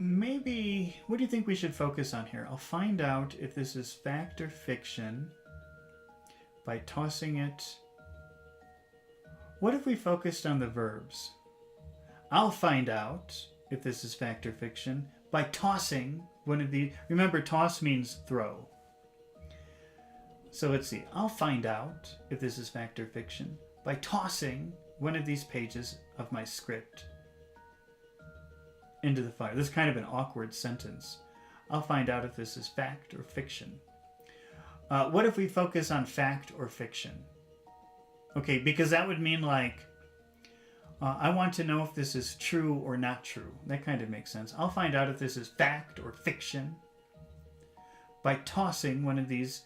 Maybe, what do you think we should focus on here? I'll find out if this is fact or fiction by tossing it. What if we focused on the verbs? I'll find out if this is fact or fiction by tossing one of the. Remember, toss means throw. So let's see. I'll find out if this is fact or fiction by tossing one of these pages of my script into the fire. This is kind of an awkward sentence. I'll find out if this is fact or fiction. What if we focus on fact or fiction? Okay, because that would mean like, I want to know if this is true or not true. That kind of makes sense. I'll find out if this is fact or fiction by tossing one of these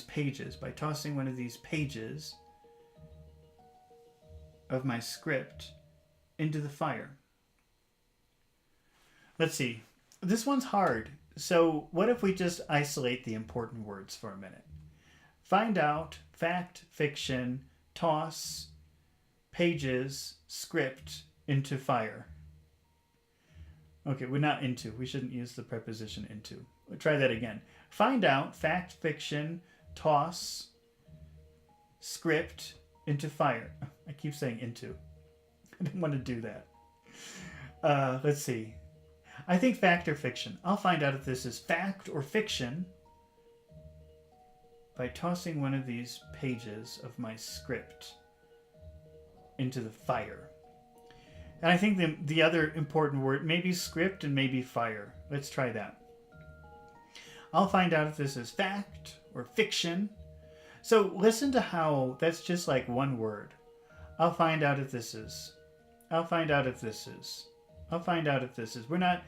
pages, of my script into the fire. Let's see. This one's hard. So what if we just isolate the important words for a minute? Find out, fact, fiction, toss, pages, script, into fire. Okay, we're not into. We shouldn't use the preposition into. We'll try that again. Find out, fact, fiction, toss, script, into fire. I keep saying into. I didn't want to do that. Let's see. I think fact or fiction. I'll find out if this is fact or fiction by tossing one of these pages of my script into the fire. And I think the other important word, maybe script and maybe fire. Let's try that. I'll find out if this is fact or fiction. So listen to how that's just like one word. I'll find out if this is. I'll find out if this is. I'll find out if this is. We're not,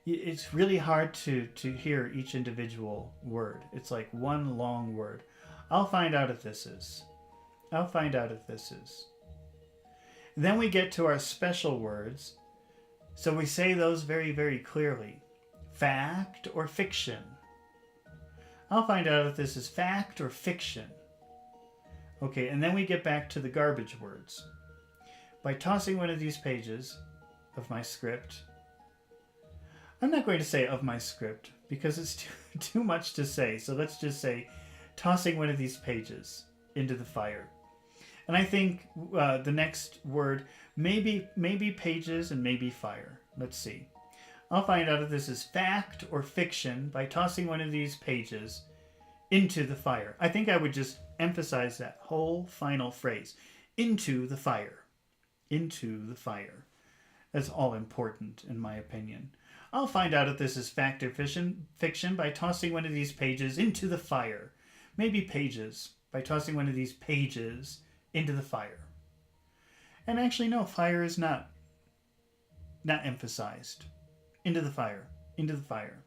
it's really hard to hear each individual word. It's like one long word. I'll find out if this is. I'll find out if this is. Then we get to our special words. So we say those very, very clearly. Fact or fiction. I'll find out if this is fact or fiction. Okay, and then we get back to the garbage words. By tossing one of these pages of my script, I'm not going to say of my script because it's too much to say. So let's just say tossing one of these pages into the fire. And I think the next word, maybe pages and maybe fire. Let's see. I'll find out if this is fact or fiction by tossing one of these pages into the fire. I think I would just emphasize that whole final phrase. Into the fire. Into the fire. That's all important in my opinion. I'll find out if this is fact or fiction by tossing one of these pages into the fire. Maybe pages by tossing one of these pages into the fire. And actually, no, fire is not emphasized. Into the fire. Into the fire.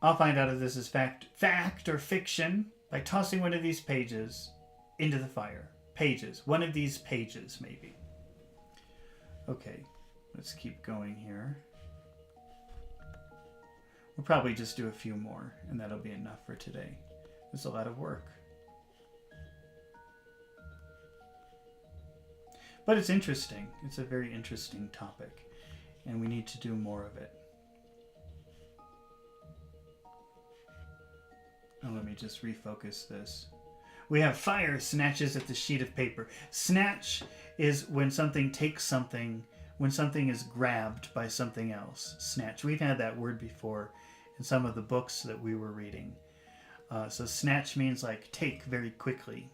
I'll find out if this is fact or fiction by tossing one of these pages into the fire. Pages. One of these pages, maybe. Okay, let's keep going here. We'll probably just do a few more, and that'll be enough for today. It's a lot of work. But it's interesting. It's a very interesting topic, and we need to do more of it. Oh, let me just refocus this. We have fire snatches at the sheet of paper. Snatch is when something takes something, when something is grabbed by something else. Snatch. We've had that word before in some of the books that we were reading. So snatch means like take very quickly.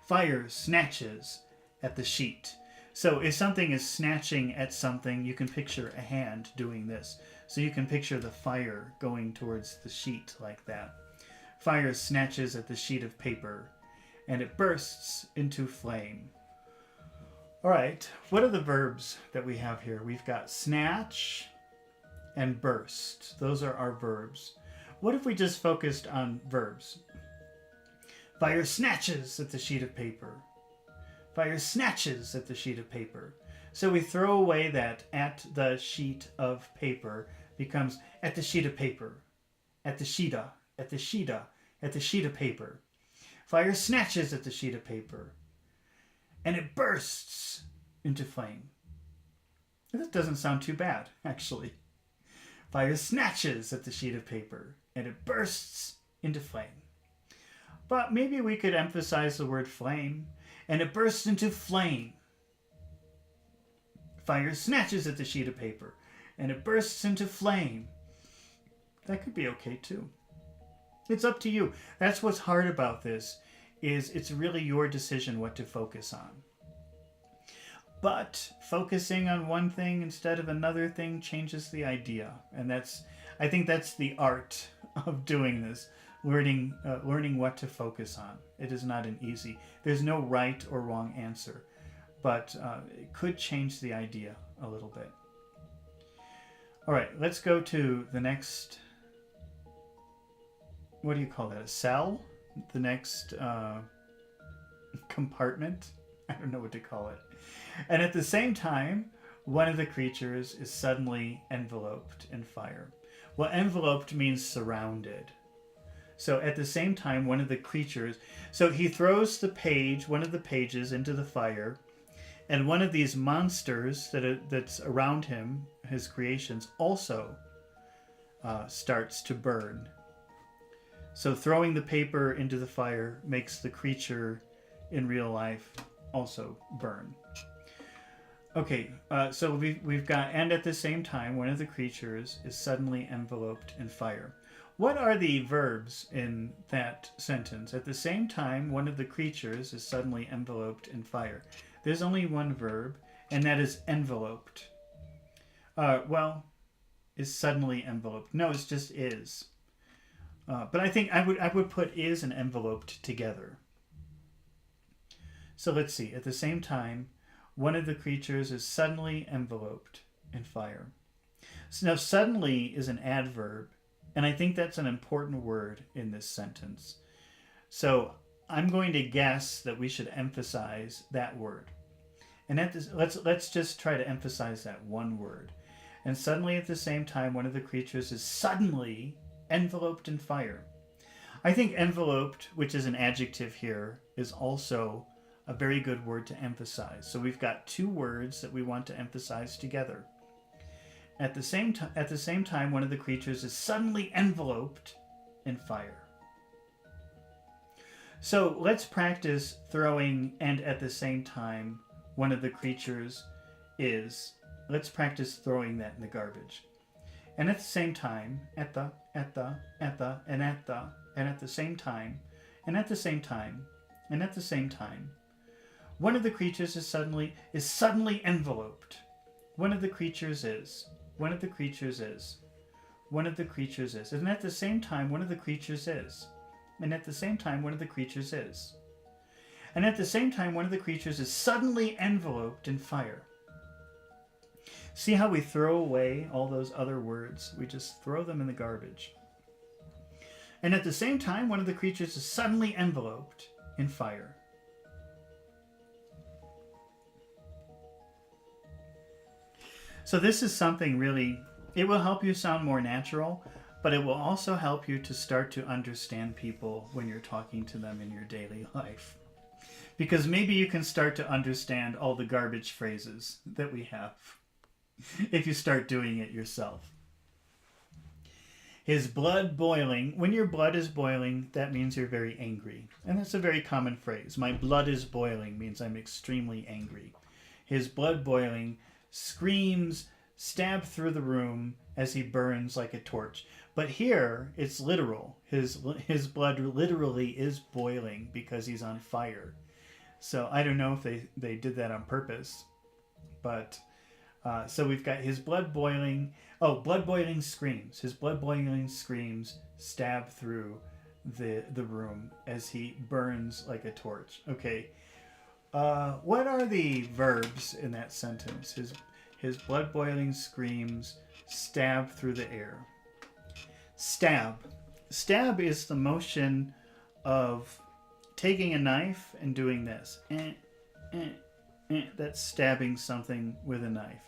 Fire snatches at the sheet. So if something is snatching at something, you can picture a hand doing this. So you can picture the fire going towards the sheet like that. Fire snatches at the sheet of paper, and it bursts into flame. All right, what are the verbs that we have here? We've got snatch and burst. Those are our verbs. What if we just focused on verbs? Fire snatches at the sheet of paper. Fire snatches at the sheet of paper. So we throw away that at the sheet of paper becomes at the sheet of paper. At the sheeta. At the sheeta. At the sheet of paper. Fire snatches at the sheet of paper. And it bursts into flame. That doesn't sound too bad, actually. Fire snatches at the sheet of paper. And it bursts into flame. But maybe we could emphasize the word flame. And it bursts into flame. Fire snatches at the sheet of paper. And it bursts into flame. That could be okay too. It's up to you. That's what's hard about this, is it's really your decision what to focus on. But focusing on one thing instead of another thing changes the idea. And I think that's the art of doing this. Learning what to focus on. It is not an easy. There's no right or wrong answer, but it could change the idea a little bit. All right, let's go to the next. What do you call that? A cell? The next compartment? I don't know what to call it. And at the same time, one of the creatures is suddenly enveloped in fire. Well, enveloped means surrounded. So at the same time, one of the creatures, so he throws one of the pages into the fire, and one of these monsters that's around him, his creations, also starts to burn. So throwing the paper into the fire makes the creature in real life also burn. Okay, so we've got, and at the same time, one of the creatures is suddenly enveloped in fire. What are the verbs in that sentence? At the same time, one of the creatures is suddenly enveloped in fire. There's only one verb, and that is enveloped. Is suddenly enveloped. No, it's just is. But I think I would put is and enveloped together. So let's see. At the same time, one of the creatures is suddenly enveloped in fire. So now suddenly is an adverb, and I think that's an important word in this sentence. So I'm going to guess that we should emphasize that word. And let's just try to emphasize that one word. And suddenly at the same time, one of the creatures is suddenly enveloped in fire. I think enveloped, which is an adjective here, is also a very good word to emphasize. So we've got two words that we want to emphasize together. At the same time, one of the creatures is suddenly enveloped in fire. So let's practice throwing and at the same time one of the creatures is. Let's practice throwing that in the garbage. And at the same time, and at the same time, one of the creatures is suddenly enveloped. One of the creatures is. And at the same time, one of the creatures is. And at the same time, one of the creatures is. And at the same time, one of the creatures is suddenly enveloped in fire. See how we throw away all those other words? We just throw them in the garbage. And at the same time, one of the creatures is suddenly enveloped in fire. So this is something really, it will help you sound more natural, but it will also help you to start to understand people when you're talking to them in your daily life. Because maybe you can start to understand all the garbage phrases that we have if you start doing it yourself. His blood boiling. When your blood is boiling, that means you're very angry. And that's a very common phrase. My blood is boiling means I'm extremely angry. His blood boiling, screams, stab through the room as he burns like a torch. But here, it's literal. His blood literally is boiling because he's on fire. So I don't know if they did that on purpose. But, so we've got his blood boiling. Oh, blood boiling screams. His blood boiling screams stab through the room as he burns like a torch. Okay. What are the verbs in that sentence? His blood boiling screams stab through the air. Stab. Stab is the motion of taking a knife and doing this. That's stabbing something with a knife.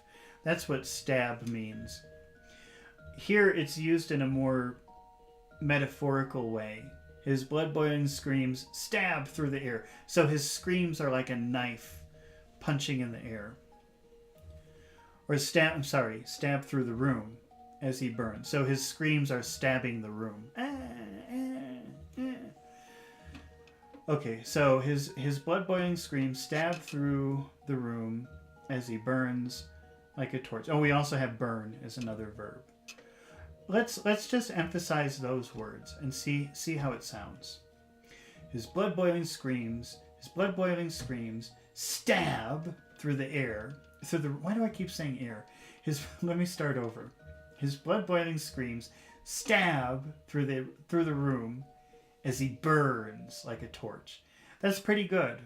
That's what stab means. Here it's used in a more metaphorical way. His blood-boiling screams stab through the air. So his screams are like a knife punching in the air. Or stab through the room as he burns. So his screams are stabbing the room. Okay, so his blood-boiling screams stab through the room as he burns like a torch. Oh, we also have burn as another verb. Let's just emphasize those words and see how it sounds. His blood-boiling screams stab through the air. Why do I keep saying air? Let me start over. His blood-boiling screams stab through the room as he burns like a torch. That's pretty good.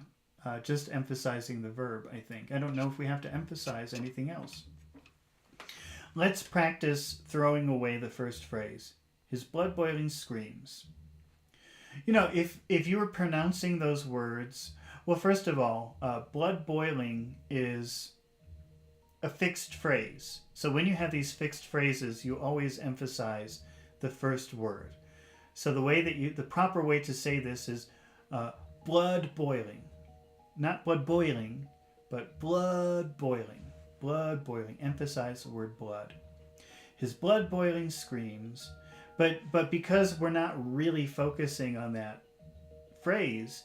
Just emphasizing the verb, I think. I don't know if we have to emphasize anything else. Let's practice throwing away the first phrase. His blood-boiling screams. You know, if you were pronouncing those words, well, first of all, blood boiling is a fixed phrase. So when you have these fixed phrases, you always emphasize the first word. So the proper way to say this is blood boiling. Not blood boiling, but blood boiling. Blood boiling. Emphasize the word blood. His blood boiling screams. But because we're not really focusing on that phrase,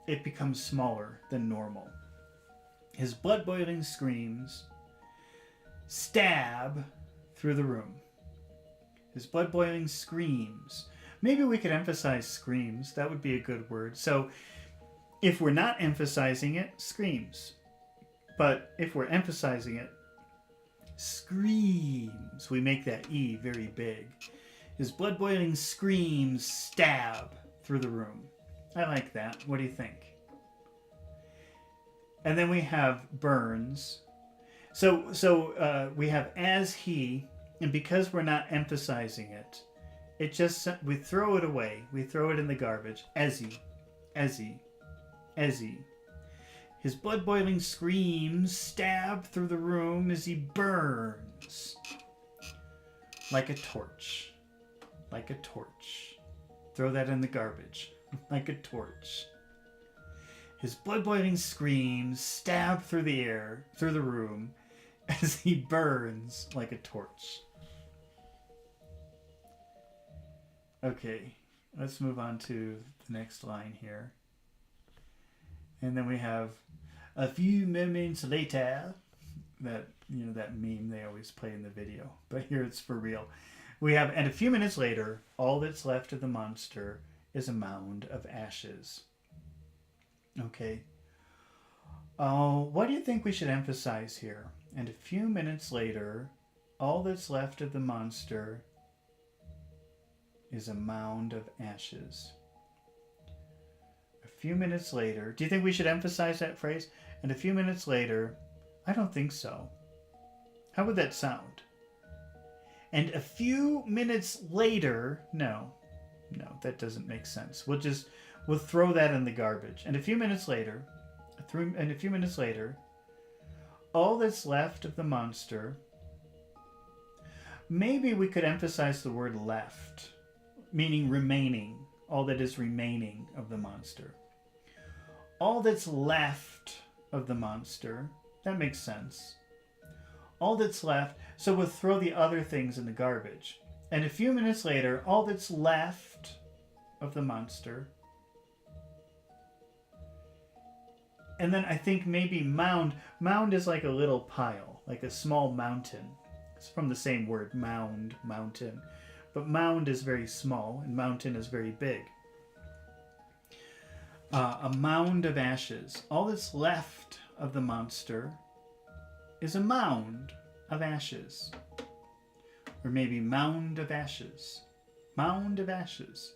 it becomes smaller than normal. His blood boiling screams stab through the room. His blood boiling screams. Maybe we could emphasize screams. That would be a good word. So if we're not emphasizing it, screams. But if we're emphasizing it, screams. We make that E very big. His blood boiling screams stab through the room. I like that. What do you think? And then we have burns. So we have as he, and because we're not emphasizing it, it just, we throw it away. We throw it in the garbage. As he. His blood boiling screams stab through the room as he burns like a torch. Like a torch. Throw that in the garbage. Like a torch. His blood-boiling screams stab through the air, through the room, as he burns like a torch. Okay, let's move on to the next line here. And then we have a few moments later. That, you know, that meme they always play in the video, but here it's for real. We have, and a few minutes later, all that's left of the monster is a mound of ashes. Okay. What do you think we should emphasize here? And a few minutes later, all that's left of the monster is a mound of ashes. A few minutes later, do you think we should emphasize that phrase? And a few minutes later, I don't think so. How would that sound? And a few minutes later, no, that doesn't make sense. We'll throw that in the garbage. And a few minutes later, all that's left of the monster, maybe we could emphasize the word left, meaning remaining, all that is remaining of the monster. All that's left of the monster, that makes sense. All that's left, so we'll throw the other things in the garbage. And a few minutes later, all that's left of the monster. And then I think maybe mound. Mound is like a little pile, like a small mountain. It's from the same word, mound, mountain. But mound is very small and mountain is very big. A mound of ashes. All that's left of the monster is a mound of ashes. Or maybe mound of ashes. Mound of ashes.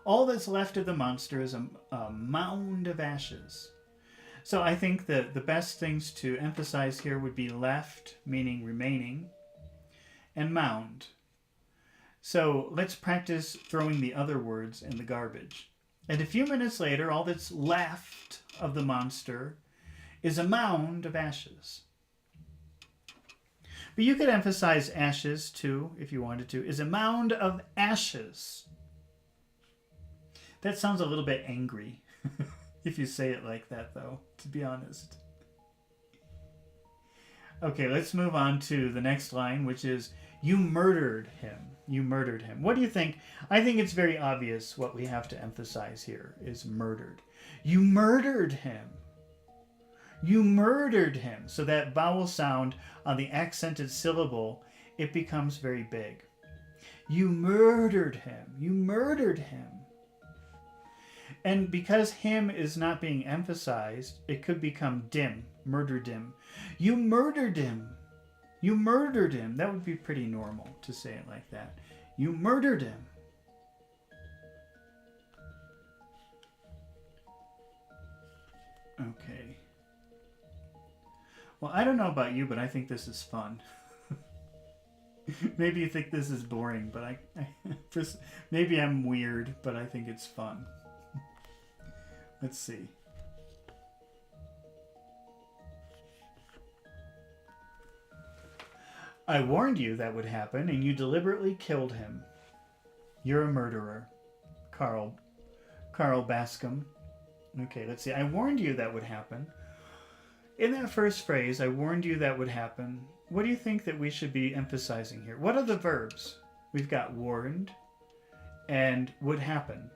All that's left of the monster is a mound of ashes. So I think that the best things to emphasize here would be left, meaning remaining, and mound. So let's practice throwing the other words in the garbage. And a few minutes later, all that's left of the monster is a mound of ashes. But you could emphasize ashes too, if you wanted to, is a mound of ashes. That sounds a little bit angry, if you say it like that, though, to be honest. Okay, let's move on to the next line, which is, you murdered him. You murdered him. What do you think? I think it's very obvious what we have to emphasize here is murdered. You murdered him. You murdered him. So that vowel sound on the accented syllable, it becomes very big. You murdered him. You murdered him. And because him is not being emphasized, it could become dim, murdered him. You murdered him. You murdered him. That would be pretty normal to say it like that. You murdered him. Okay. Well, I don't know about you, but I think this is fun. Maybe you think this is boring, but maybe I'm weird, but I think it's fun. Let's see. I warned you that would happen, and you deliberately killed him. You're a murderer. Carl Bascom. Okay, let's see. I warned you that would happen. In that first phrase, I warned you that would happen. What do you think that we should be emphasizing here? What are the verbs? We've got warned and would happen.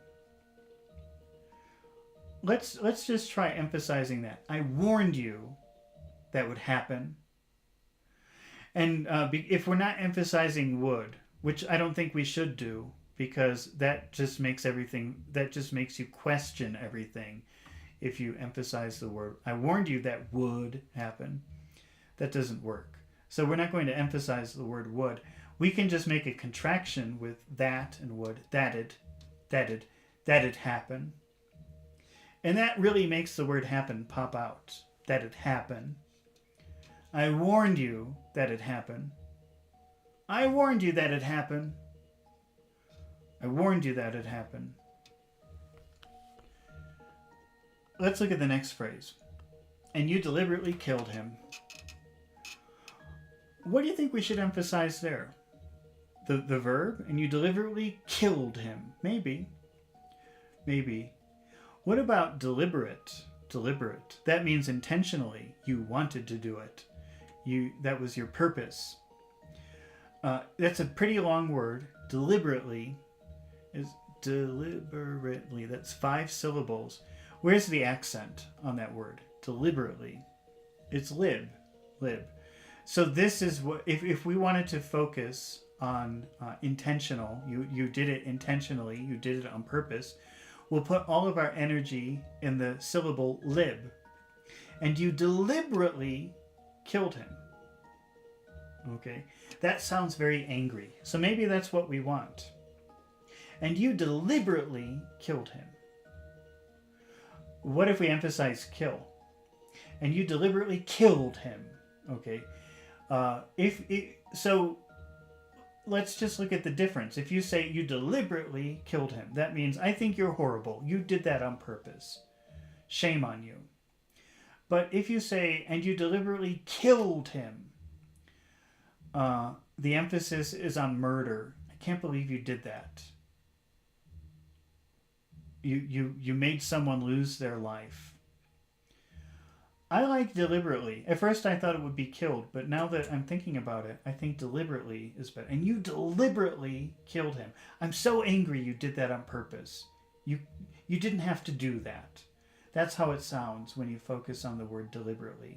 Let's just try emphasizing that. I warned you that would happen. And if we're not emphasizing would, which I don't think we should do, because that just makes you question everything. If you emphasize the word, I warned you that would happen, that doesn't work. So we're not going to emphasize the word would. We can just make a contraction with that and would, that'd happen. And that really makes the word happen pop out. That'd happen. I warned you that it'd happen. I warned you that it'd happen. I warned you that it'd happen. Let's look at the next phrase. And you deliberately killed him. What do you think we should emphasize there? The verb, and you deliberately killed him. Maybe. What about deliberate? Deliberate. That means intentionally. You wanted to do it. That was your purpose. That's a pretty long word. Deliberately is deliberately. That's 5 syllables. Where's the accent on that word? Deliberately. It's lib. So this is what, if we wanted to focus on intentional, you did it intentionally, you did it on purpose, we'll put all of our energy in the syllable lib. And you deliberately killed him. Okay? That sounds very angry. So maybe that's what we want. And you deliberately killed him. What if we emphasize kill? And you deliberately killed him. Okay? So let's just look at the difference. If you say you deliberately killed him, that means I think you're horrible. You did that on purpose. Shame on you. But if you say, and you deliberately killed him, the emphasis is on murder. I can't believe you did that. You made someone lose their life. I like deliberately. At first I thought it would be killed, but now that I'm thinking about it, I think deliberately is better. And you deliberately killed him. I'm so angry you did that on purpose. You didn't have to do that. That's how it sounds when you focus on the word deliberately.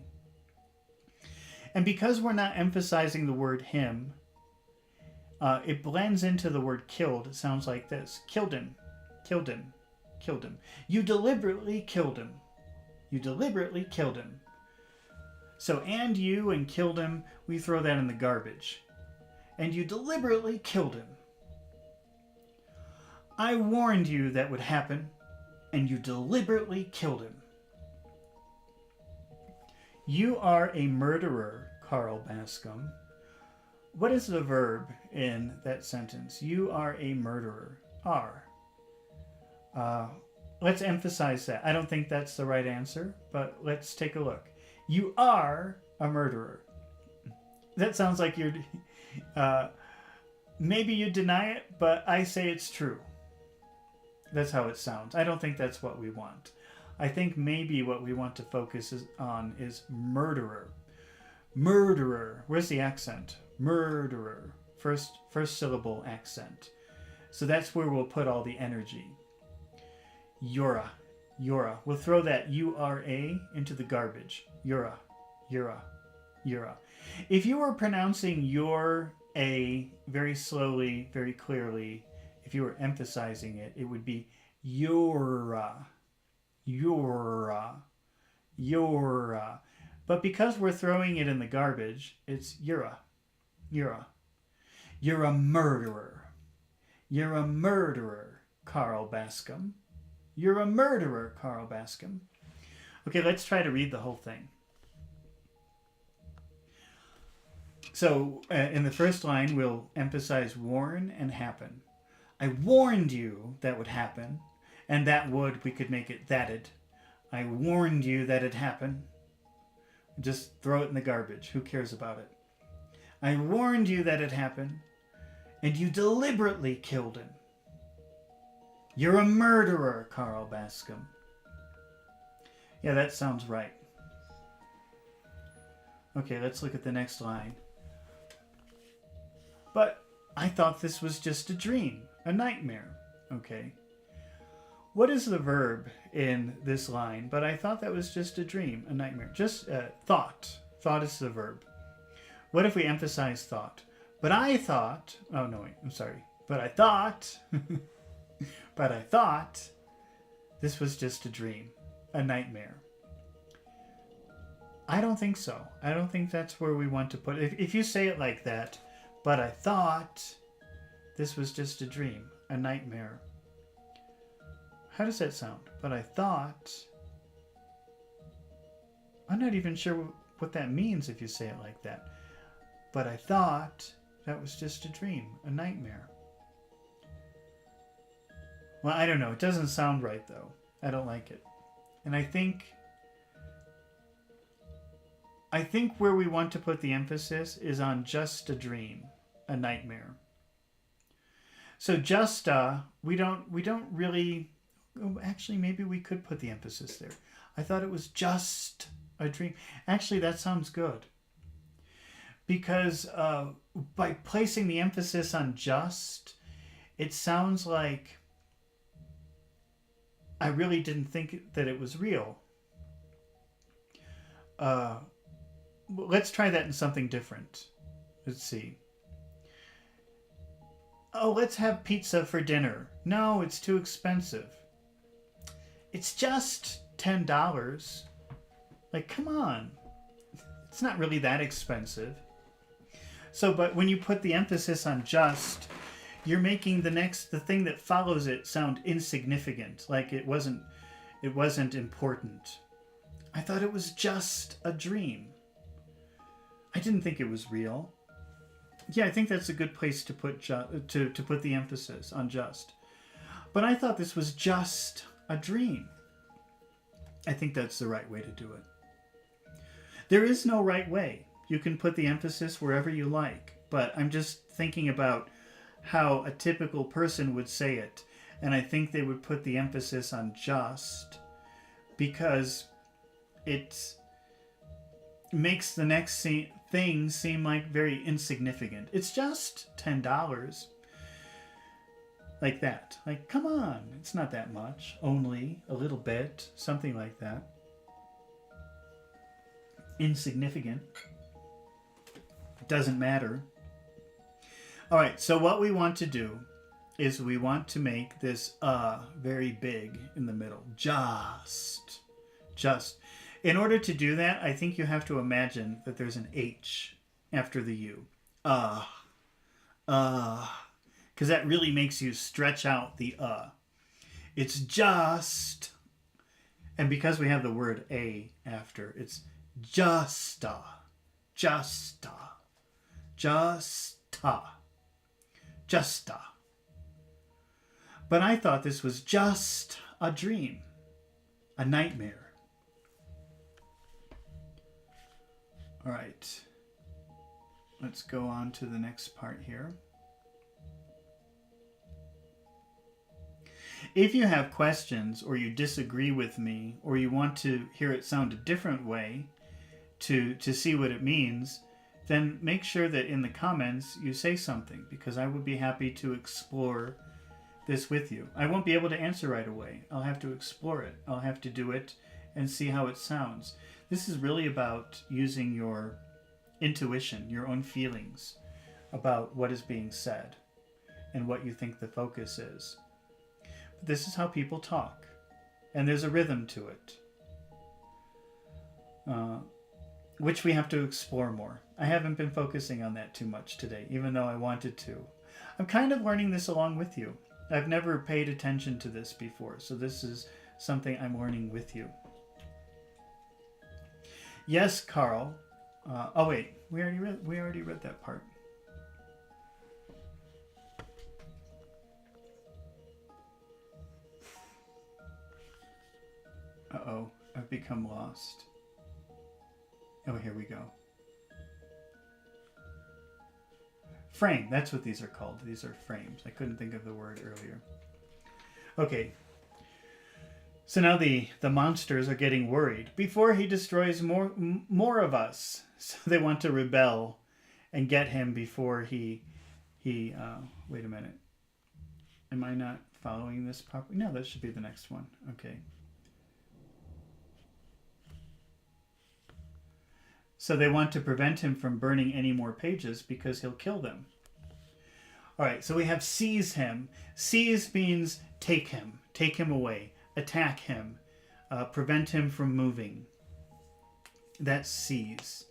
And because we're not emphasizing the word him, it blends into the word killed. It sounds like this. Killed him. Killed him. Killed him. You deliberately killed him. You deliberately killed him. So, and you and killed him, we throw that in the garbage. And you deliberately killed him. I warned you that would happen, and you deliberately killed him. You are a murderer, Carl Bascom. What is the verb in that sentence? You are a murderer. Are. Let's emphasize that. I don't think that's the right answer, but let's take a look. You are a murderer. That sounds like you're... maybe you deny it, but I say it's true. That's how it sounds. I don't think that's what we want. I think maybe what we want to focus on is murderer. Murderer. Where's the accent? Murderer. First syllable accent. So that's where we'll put all the energy. Yura. We'll throw that U-R-A into the garbage. Yura. If you were pronouncing your A very slowly, very clearly, if you were emphasizing it, it would be Yura. But because we're throwing it in the garbage, it's Yura. You're a murderer. You're a murderer, Carl Bascom. You're a murderer, Carl Bascom. Okay, let's try to read the whole thing. So, in the first line, we'll emphasize warn and happen. I warned you that would happen, and that would, we could make it that'd. I warned you that it'd happen. Just throw it in the garbage. Who cares about it? I warned you that it'd happen, and you deliberately killed him. You're a murderer, Carl Bascom. Yeah, that sounds right. Okay, let's look at the next line. But I thought this was just a dream, a nightmare. Okay. What is the verb in this line? But I thought that was just a dream, a nightmare. Just thought. Thought is the verb. What if we emphasize thought? But I thought. Oh, no, wait. I'm sorry. But I thought. But I thought this was just a dream, a nightmare. I don't think so. I don't think that's where we want to put it. If you say it like that, but I thought this was just a dream, a nightmare. How does that sound? But I thought... I'm not even sure what that means if you say it like that. But I thought that was just a dream, a nightmare. Well, I don't know. It doesn't sound right, though. I don't like it. And I think where we want to put the emphasis is on just a dream, a nightmare. So just we don't really... Actually, maybe we could put the emphasis there. I thought it was just a dream. Actually, that sounds good. Because by placing the emphasis on just, it sounds like I really didn't think that it was real. Let's try that in something different. Let's see. Oh, let's have pizza for dinner. No, it's too expensive. It's just $10. Like, come on. It's not really that expensive. So, but when you put the emphasis on just, you're making the thing that follows it sound insignificant. Like it wasn't important. I thought it was just a dream. I didn't think it was real. Yeah, I think that's a good place to put to put the emphasis on just. But I thought this was just a dream. I think that's the right way to do it. There is no right way. You can put the emphasis wherever you like. But I'm just thinking about how a typical person would say it. And I think they would put the emphasis on just because it makes the next thing seem like very insignificant. It's just $10. Like that. Like, come on. It's not that much. Only a little bit. Something like that. Insignificant. Doesn't matter. Alright, so what we want to do is we want to make this very big in the middle. Just. In order to do that, I think you have to imagine that there's an H after the U. Because that really makes you stretch out the It's just, and because we have the word a after, it's justa. But I thought this was just a dream, a nightmare. All right, let's go on to the next part here. If you have questions or you disagree with me or you want to hear it sound a different way to see what it means, then make sure that in the comments you say something, because I would be happy to explore this with you. I won't be able to answer right away. I'll have to explore it. I'll have to do it and see how it sounds. This is really about using your intuition, your own feelings about what is being said and what you think the focus is. But this is how people talk, and there's a rhythm to it, which we have to explore more. I haven't been focusing on that too much today, even though I wanted to. I'm kind of learning this along with you. I've never paid attention to this before, so this is something I'm learning with you. Yes, Carl. Oh wait, we already read that part. Uh-oh, I've become lost. Oh, here we go. Frame, that's what these are called. These are frames. I couldn't think of the word earlier. Okay. So now the monsters are getting worried. Before he destroys more of us. So they want to rebel and get him before he wait a minute. Am I not following this properly? No, that should be the next one. Okay. So they want to prevent him from burning any more pages because he'll kill them. All right, so we have seize him. Seize means take him away, attack him, prevent him from moving. That's seize.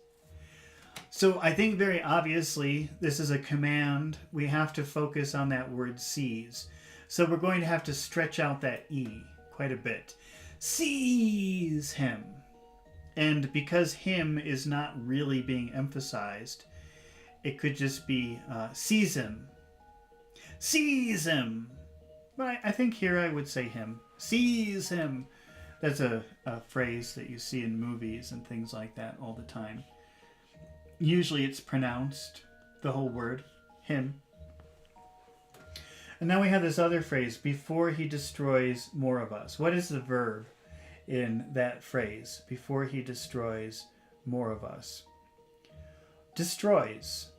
So I think very obviously this is a command. We have to focus on that word seize. So we're going to have to stretch out that E quite a bit. Seize him. And because him is not really being emphasized, it could just be seize him. Seize him. But I think here I would say him. Seize him. That's a phrase that you see in movies and things like that all the time. Usually it's pronounced, the whole word, him. And now we have this other phrase, before he destroys more of us. What is the verb in that phrase? Before he destroys more of us. Destroys.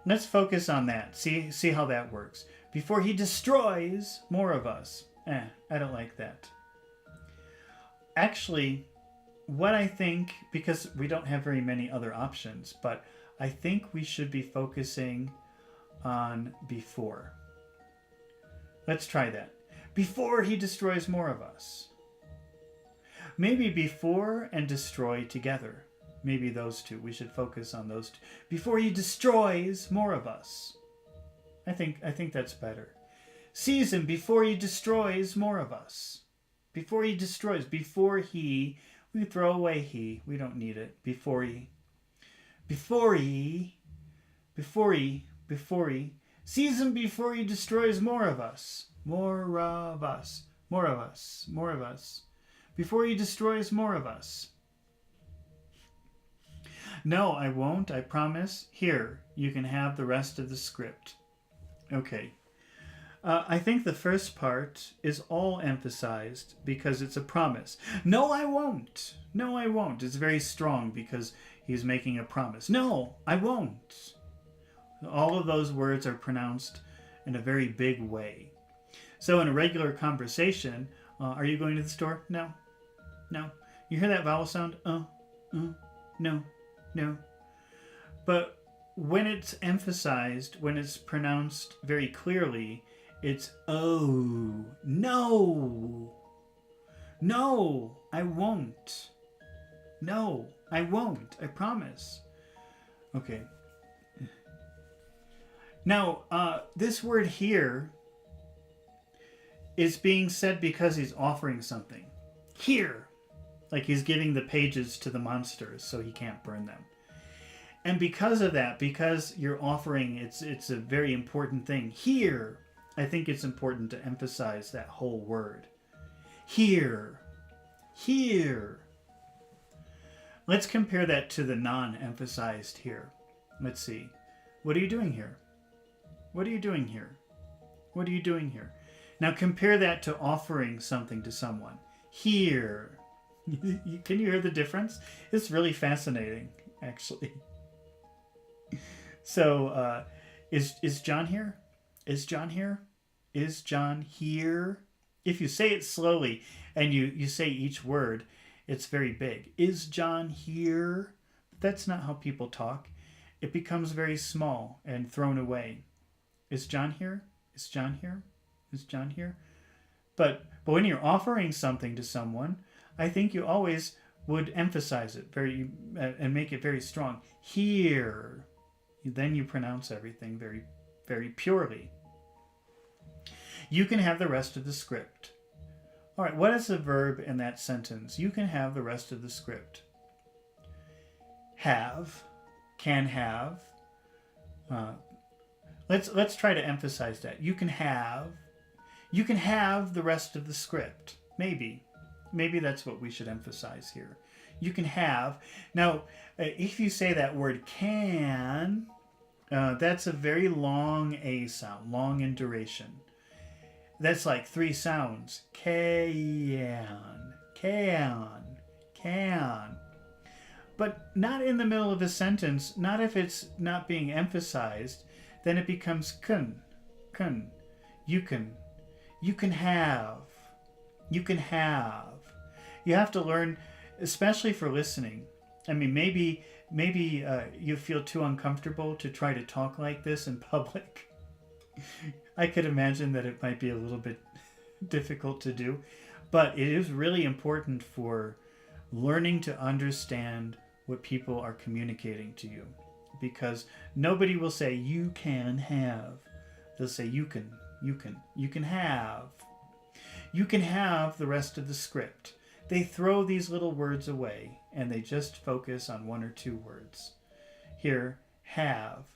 Let's focus on that. See how that works. Before he destroys more of us. I don't like that. Actually, what I think, because we don't have very many other options, but I think we should be focusing on before. Let's try that. Before he destroys more of us. Maybe before and destroy together. Maybe those two. We should focus on those two. Before he destroys more of us. I think that's better. Seize him before he destroys more of us. Before he destroys. Before he... We throw away he. We don't need it. Before he. Seize him before he destroys more of us. More of us. Before he destroys more of us. No, I won't. I promise. Here, you can have the rest of the script. Okay. I think the first part is all emphasized because it's a promise. No, I won't. No, I won't. It's very strong because he's making a promise. No, I won't. All of those words are pronounced in a very big way. So in a regular conversation, are you going to the store? No. No. You hear that vowel sound? No. No. But when it's emphasized, when it's pronounced very clearly, it's oh. No. No, I won't. No, I won't. I promise. Okay. Now, this word here is being said because he's offering something. Here. Like he's giving the pages to the monsters so he can't burn them. And because of that, because you're offering, it's a very important thing. Here, I think it's important to emphasize that whole word. Here. Here. Let's compare that to the non-emphasized here. Let's see. What are you doing here? What are you doing here? What are you doing here? Now compare that to offering something to someone. Here. Can you hear the difference? It's really fascinating, actually. So, is John here? Is John here? Is John here? If you say it slowly and you say each word, it's very big. Is John here? But that's not how people talk. It becomes very small and thrown away. Is John here? Is John here? Is John here? But when you're offering something to someone, I think you always would emphasize it very and make it very strong. Here. Then you pronounce everything very, very purely. You can have the rest of the script. All right, what is the verb in that sentence? You can have the rest of the script. Have, can have. Let's try to emphasize that. You can have the rest of the script. Maybe that's what we should emphasize here. You can have. Now, if you say that word can, that's a very long A sound, long in duration. That's like three sounds. Can, can. But not in the middle of a sentence, not if it's not being emphasized. Then it becomes kun. You can. You can have. You can have. You have to learn, especially for listening. I mean, maybe you feel too uncomfortable to try to talk like this in public. I could imagine that it might be a little bit difficult to do, but it is really important for learning to understand what people are communicating to you, because nobody will say you can have. They'll say you can have. You can have the rest of the script. They throw these little words away and they just focus on one or two words. Here, have.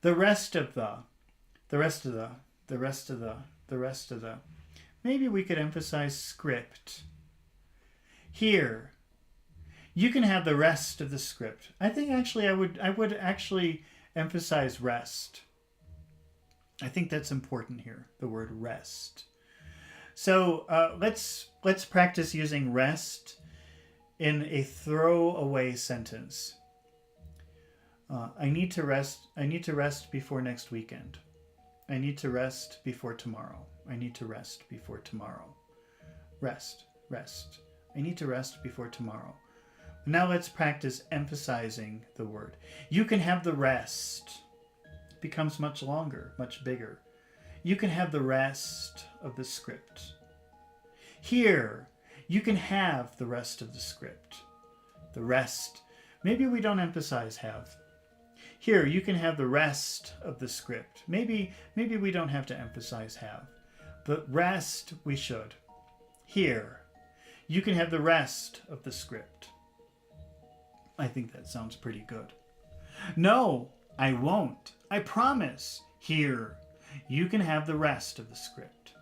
The rest of the. Maybe we could emphasize script. Here, you can have the rest of the script. I think actually I would actually emphasize rest. I think that's important here, the word rest. So let's practice using rest in a throwaway sentence. I need to rest. I need to rest before next weekend. I need to rest before tomorrow. I need to rest before tomorrow. Rest. I need to rest before tomorrow. Now let's practice emphasizing the word. You can have the rest. It becomes much longer, much bigger. You can have the rest of the script. Here, you can have the rest of the script. The rest. Maybe we don't emphasize have. Here, you can have the rest of the script. Maybe we don't have to emphasize have. But rest, we should. Here, you can have the rest of the script. I think that sounds pretty good. No, I won't. I promise. Here, you can have the rest of the script.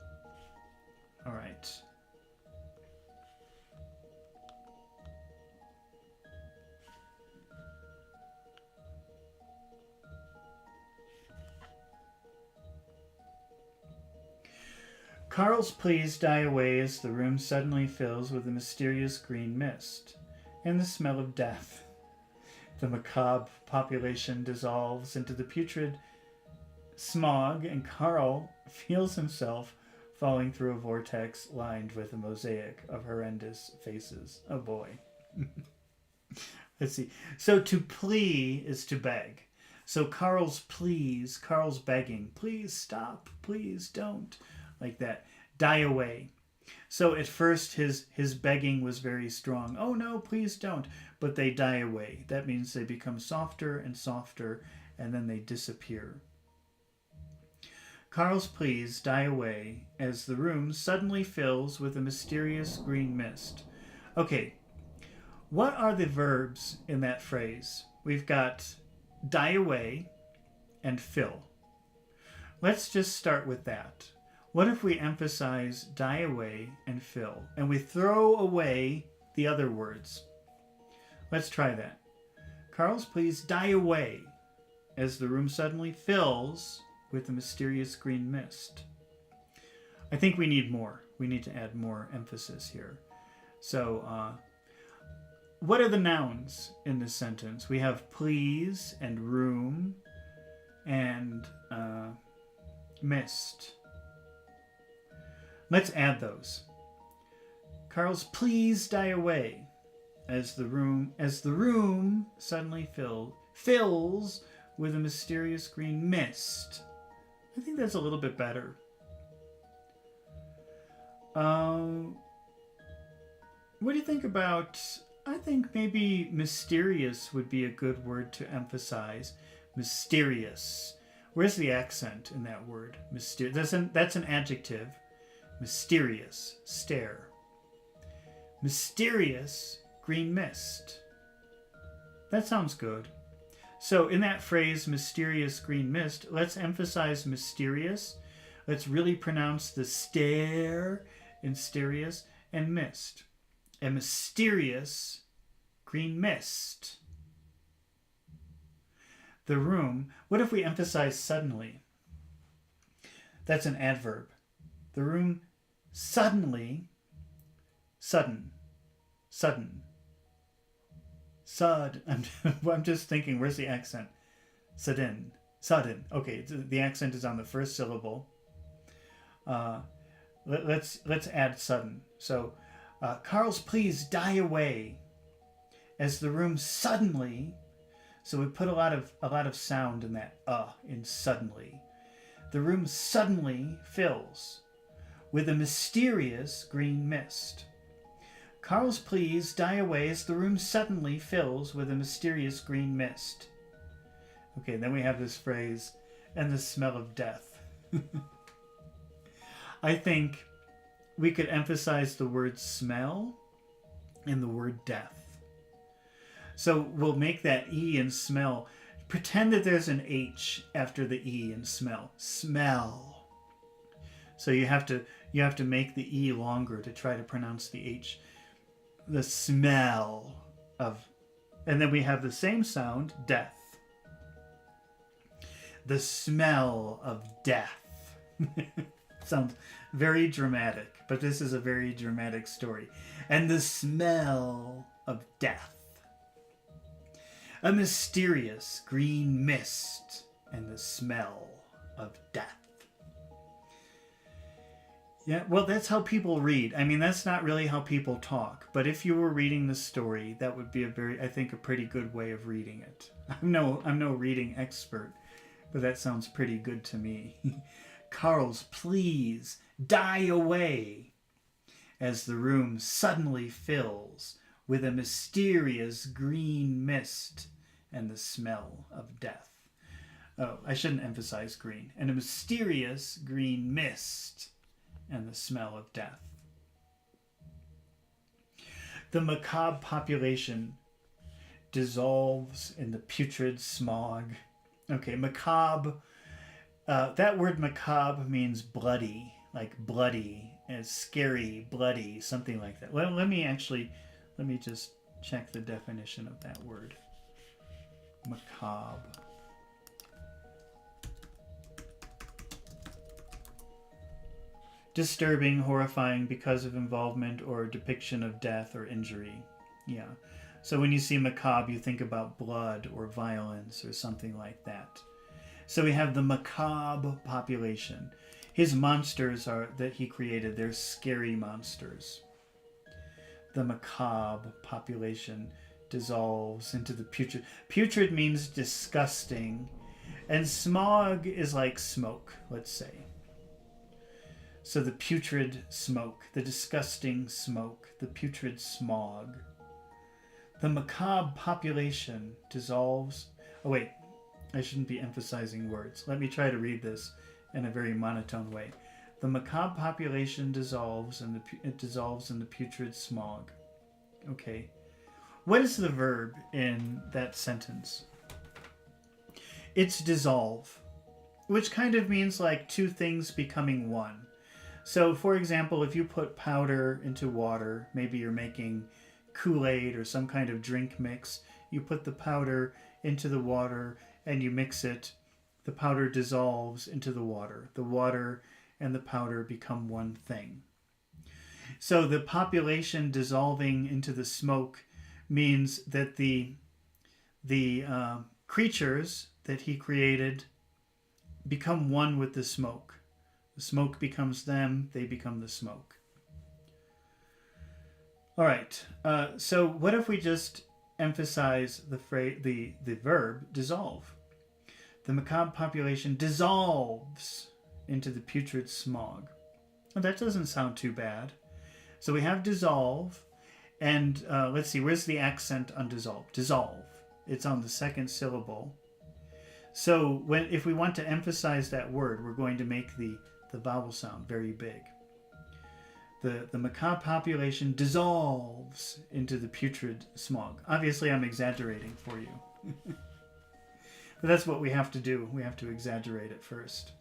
All right. Carl's pleas die away as the room suddenly fills with a mysterious green mist and the smell of death. The macabre population dissolves into the putrid smog, and Carl feels himself falling through a vortex lined with a mosaic of horrendous faces. Oh boy. Let's see. So to plea is to beg. So Carl's pleas, Carl's begging, please stop, please don't. Like that. Die away. So at first his begging was very strong. Oh no, please don't. But they die away. That means they become softer and softer, and then they disappear. Carl's pleas die away as the room suddenly fills with a mysterious green mist. Okay, what are the verbs in that phrase? We've got die away and fill. Let's just start with that. What if we emphasize die away and fill, and we throw away the other words? Let's try that. Carl's pleas die away as the room suddenly fills with a mysterious green mist. I think we need more. We need to add more emphasis here. So, what are the nouns in this sentence? We have please and room and mist. Let's add those. Carl's pleas die away as the room suddenly fills with a mysterious green mist. I think that's a little bit better. What do you think about, I think maybe mysterious would be a good word to emphasize. Mysterious. Where's the accent in that word? That's an adjective. Mysterious. Stare. Mysterious green mist. That sounds good. So in that phrase, mysterious green mist, let's emphasize mysterious. Let's really pronounce the stare in mysterious and mist. A mysterious green mist. The room. What if we emphasize suddenly? That's an adverb. The room suddenly, sudden, sudden, sud. I'm just thinking, where's the accent? Sudden, sudden. Okay, the accent is on the first syllable. Let's add sudden. So, Carl's please die away as the room suddenly. So we put a lot of sound in that in suddenly. The room suddenly fills with a mysterious green mist. Carl's pleas die away as the room suddenly fills with a mysterious green mist. Okay, then we have this phrase, and the smell of death. I think we could emphasize the word smell and the word death. So we'll make that E in smell. Pretend that there's an H after the E in smell. Smell. So you have to make the E longer to try to pronounce the H. The smell of, and then we have the same sound, death. The smell of death. Sounds very dramatic, but this is a very dramatic story. And the smell of death. A mysterious green mist and the smell of death. Yeah, well, that's how people read. I mean, that's not really how people talk. But if you were reading the story, that would be a pretty good way of reading it. I'm no reading expert, but that sounds pretty good to me. Carl's please die away as the room suddenly fills with a mysterious green mist and the smell of death. Oh, I shouldn't emphasize green. And a mysterious green mist and the smell of death. The macabre population dissolves in the putrid smog. Okay, macabre. That word macabre means bloody, like bloody, and scary, bloody, something like that. Let me just check the definition of that word. Macabre. Disturbing, horrifying because of involvement or depiction of death or injury. Yeah. So when you see macabre, you think about blood or violence or something like that. So we have the macabre population. His monsters that he created, they're scary monsters. The macabre population dissolves into the putrid. Putrid means disgusting. And smog is like smoke, let's say. So the putrid smoke, the disgusting smoke, the putrid smog. The macabre population dissolves. Oh wait, I shouldn't be emphasizing words. Let me try to read this in a very monotone way. The macabre population dissolves and it dissolves in the putrid smog. Okay. What is the verb in that sentence? It's dissolve, which kind of means like two things becoming one. So, for example, if you put powder into water, maybe you're making Kool-Aid or some kind of drink mix, you put the powder into the water and you mix it, the powder dissolves into the water. The water and the powder become one thing. So the population dissolving into the smoke means that the creatures that he created become one with the smoke. The smoke becomes them, they become the smoke. All right, so what if we just emphasize the verb dissolve? The macabre population dissolves into the putrid smog. Well, that doesn't sound too bad. So we have dissolve, and let's see, where's the accent on dissolve? Dissolve. It's on the second syllable. So if we want to emphasize that word, we're going to make the vowel sound very big. The macabre population dissolves into the putrid smog. Obviously, I'm exaggerating for you. But that's what we have to do. We have to exaggerate it first.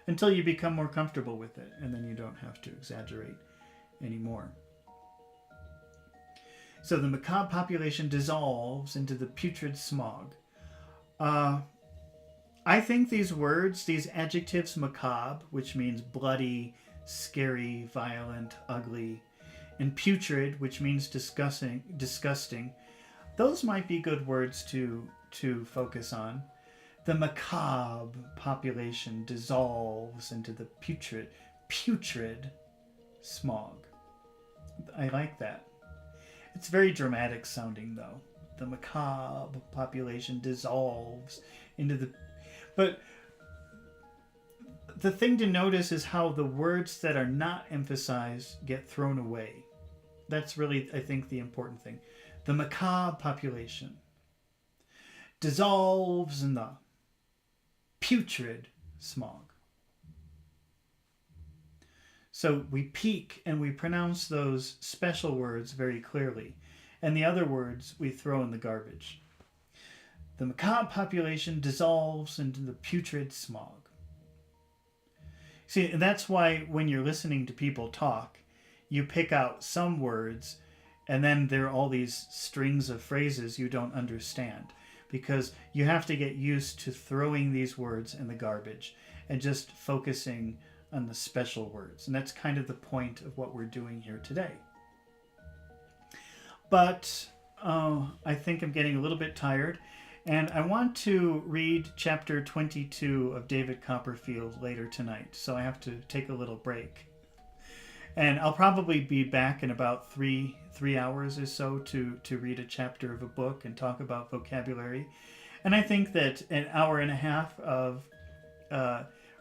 Until you become more comfortable with it, and then you don't have to exaggerate anymore. So the macabre population dissolves into the putrid smog. I think these words, these adjectives, macabre, which means bloody, scary, violent, ugly. And putrid, which means disgusting. Those might be good words to focus on. The macabre population dissolves into the putrid smog. I like that. It's very dramatic sounding, though. The macabre population dissolves into the... But the thing to notice is how the words that are not emphasized get thrown away. That's really, I think, the important thing. The macabre population dissolves in the putrid smog. So we peak and we pronounce those special words very clearly, and the other words we throw in the garbage. The macabre population dissolves into the putrid smog. See, and that's why when you're listening to people talk, you pick out some words, and then there are all these strings of phrases you don't understand, because you have to get used to throwing these words in the garbage and just focusing on the special words. And that's kind of the point of what we're doing here today. But I think I'm getting a little bit tired, and I want to read chapter 22 of David Copperfield later tonight, so I have to take a little break. And I'll probably be back in about three hours or so to read a chapter of a book and talk about vocabulary. And I think that an hour and a half of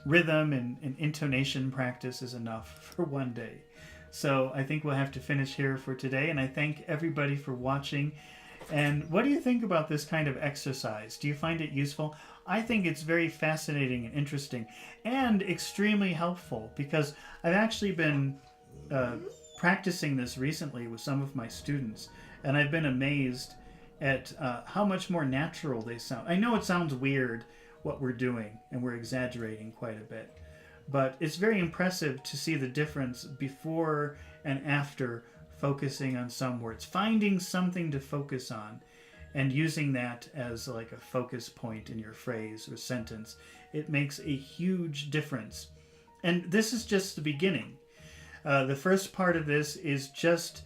rhythm and intonation practice is enough for one day. So I think we'll have to finish here for today. And I thank everybody for watching. And what do you think about this kind of exercise? Do you find it useful? I think it's very fascinating and interesting and extremely helpful, because I've actually been practicing this recently with some of my students, and I've been amazed at how much more natural they sound. I know it sounds weird what we're doing, and we're exaggerating quite a bit, but it's very impressive to see the difference before and after focusing on some words, finding something to focus on and using that as like a focus point in your phrase or sentence. It makes a huge difference. And this is just the beginning. The first part of this is just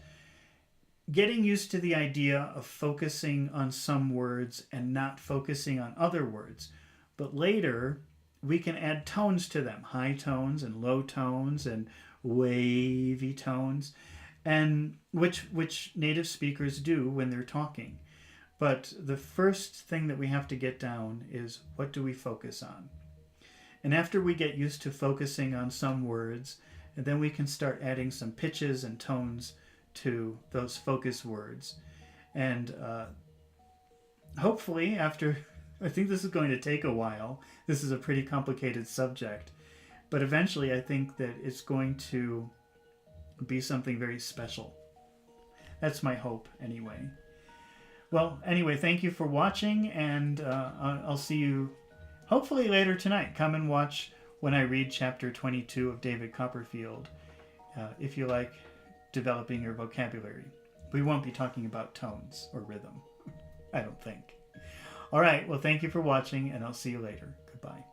getting used to the idea of focusing on some words and not focusing on other words. But later, we can add tones to them, high tones and low tones and wavy tones, and which native speakers do when they're talking. But the first thing that we have to get down is, what do we focus on? And after we get used to focusing on some words, and then we can start adding some pitches and tones to those focus words. And hopefully after, I think this is going to take a while. This is a pretty complicated subject. But eventually I think that it's going to be something very special. That's my hope anyway. Well, anyway, thank you for watching, and I'll see you hopefully later tonight. Come and watch when I read chapter 22 of David Copperfield, if you like developing your vocabulary. We won't be talking about tones or rhythm, I don't think. All right, well, thank you for watching, and I'll see you later. Goodbye.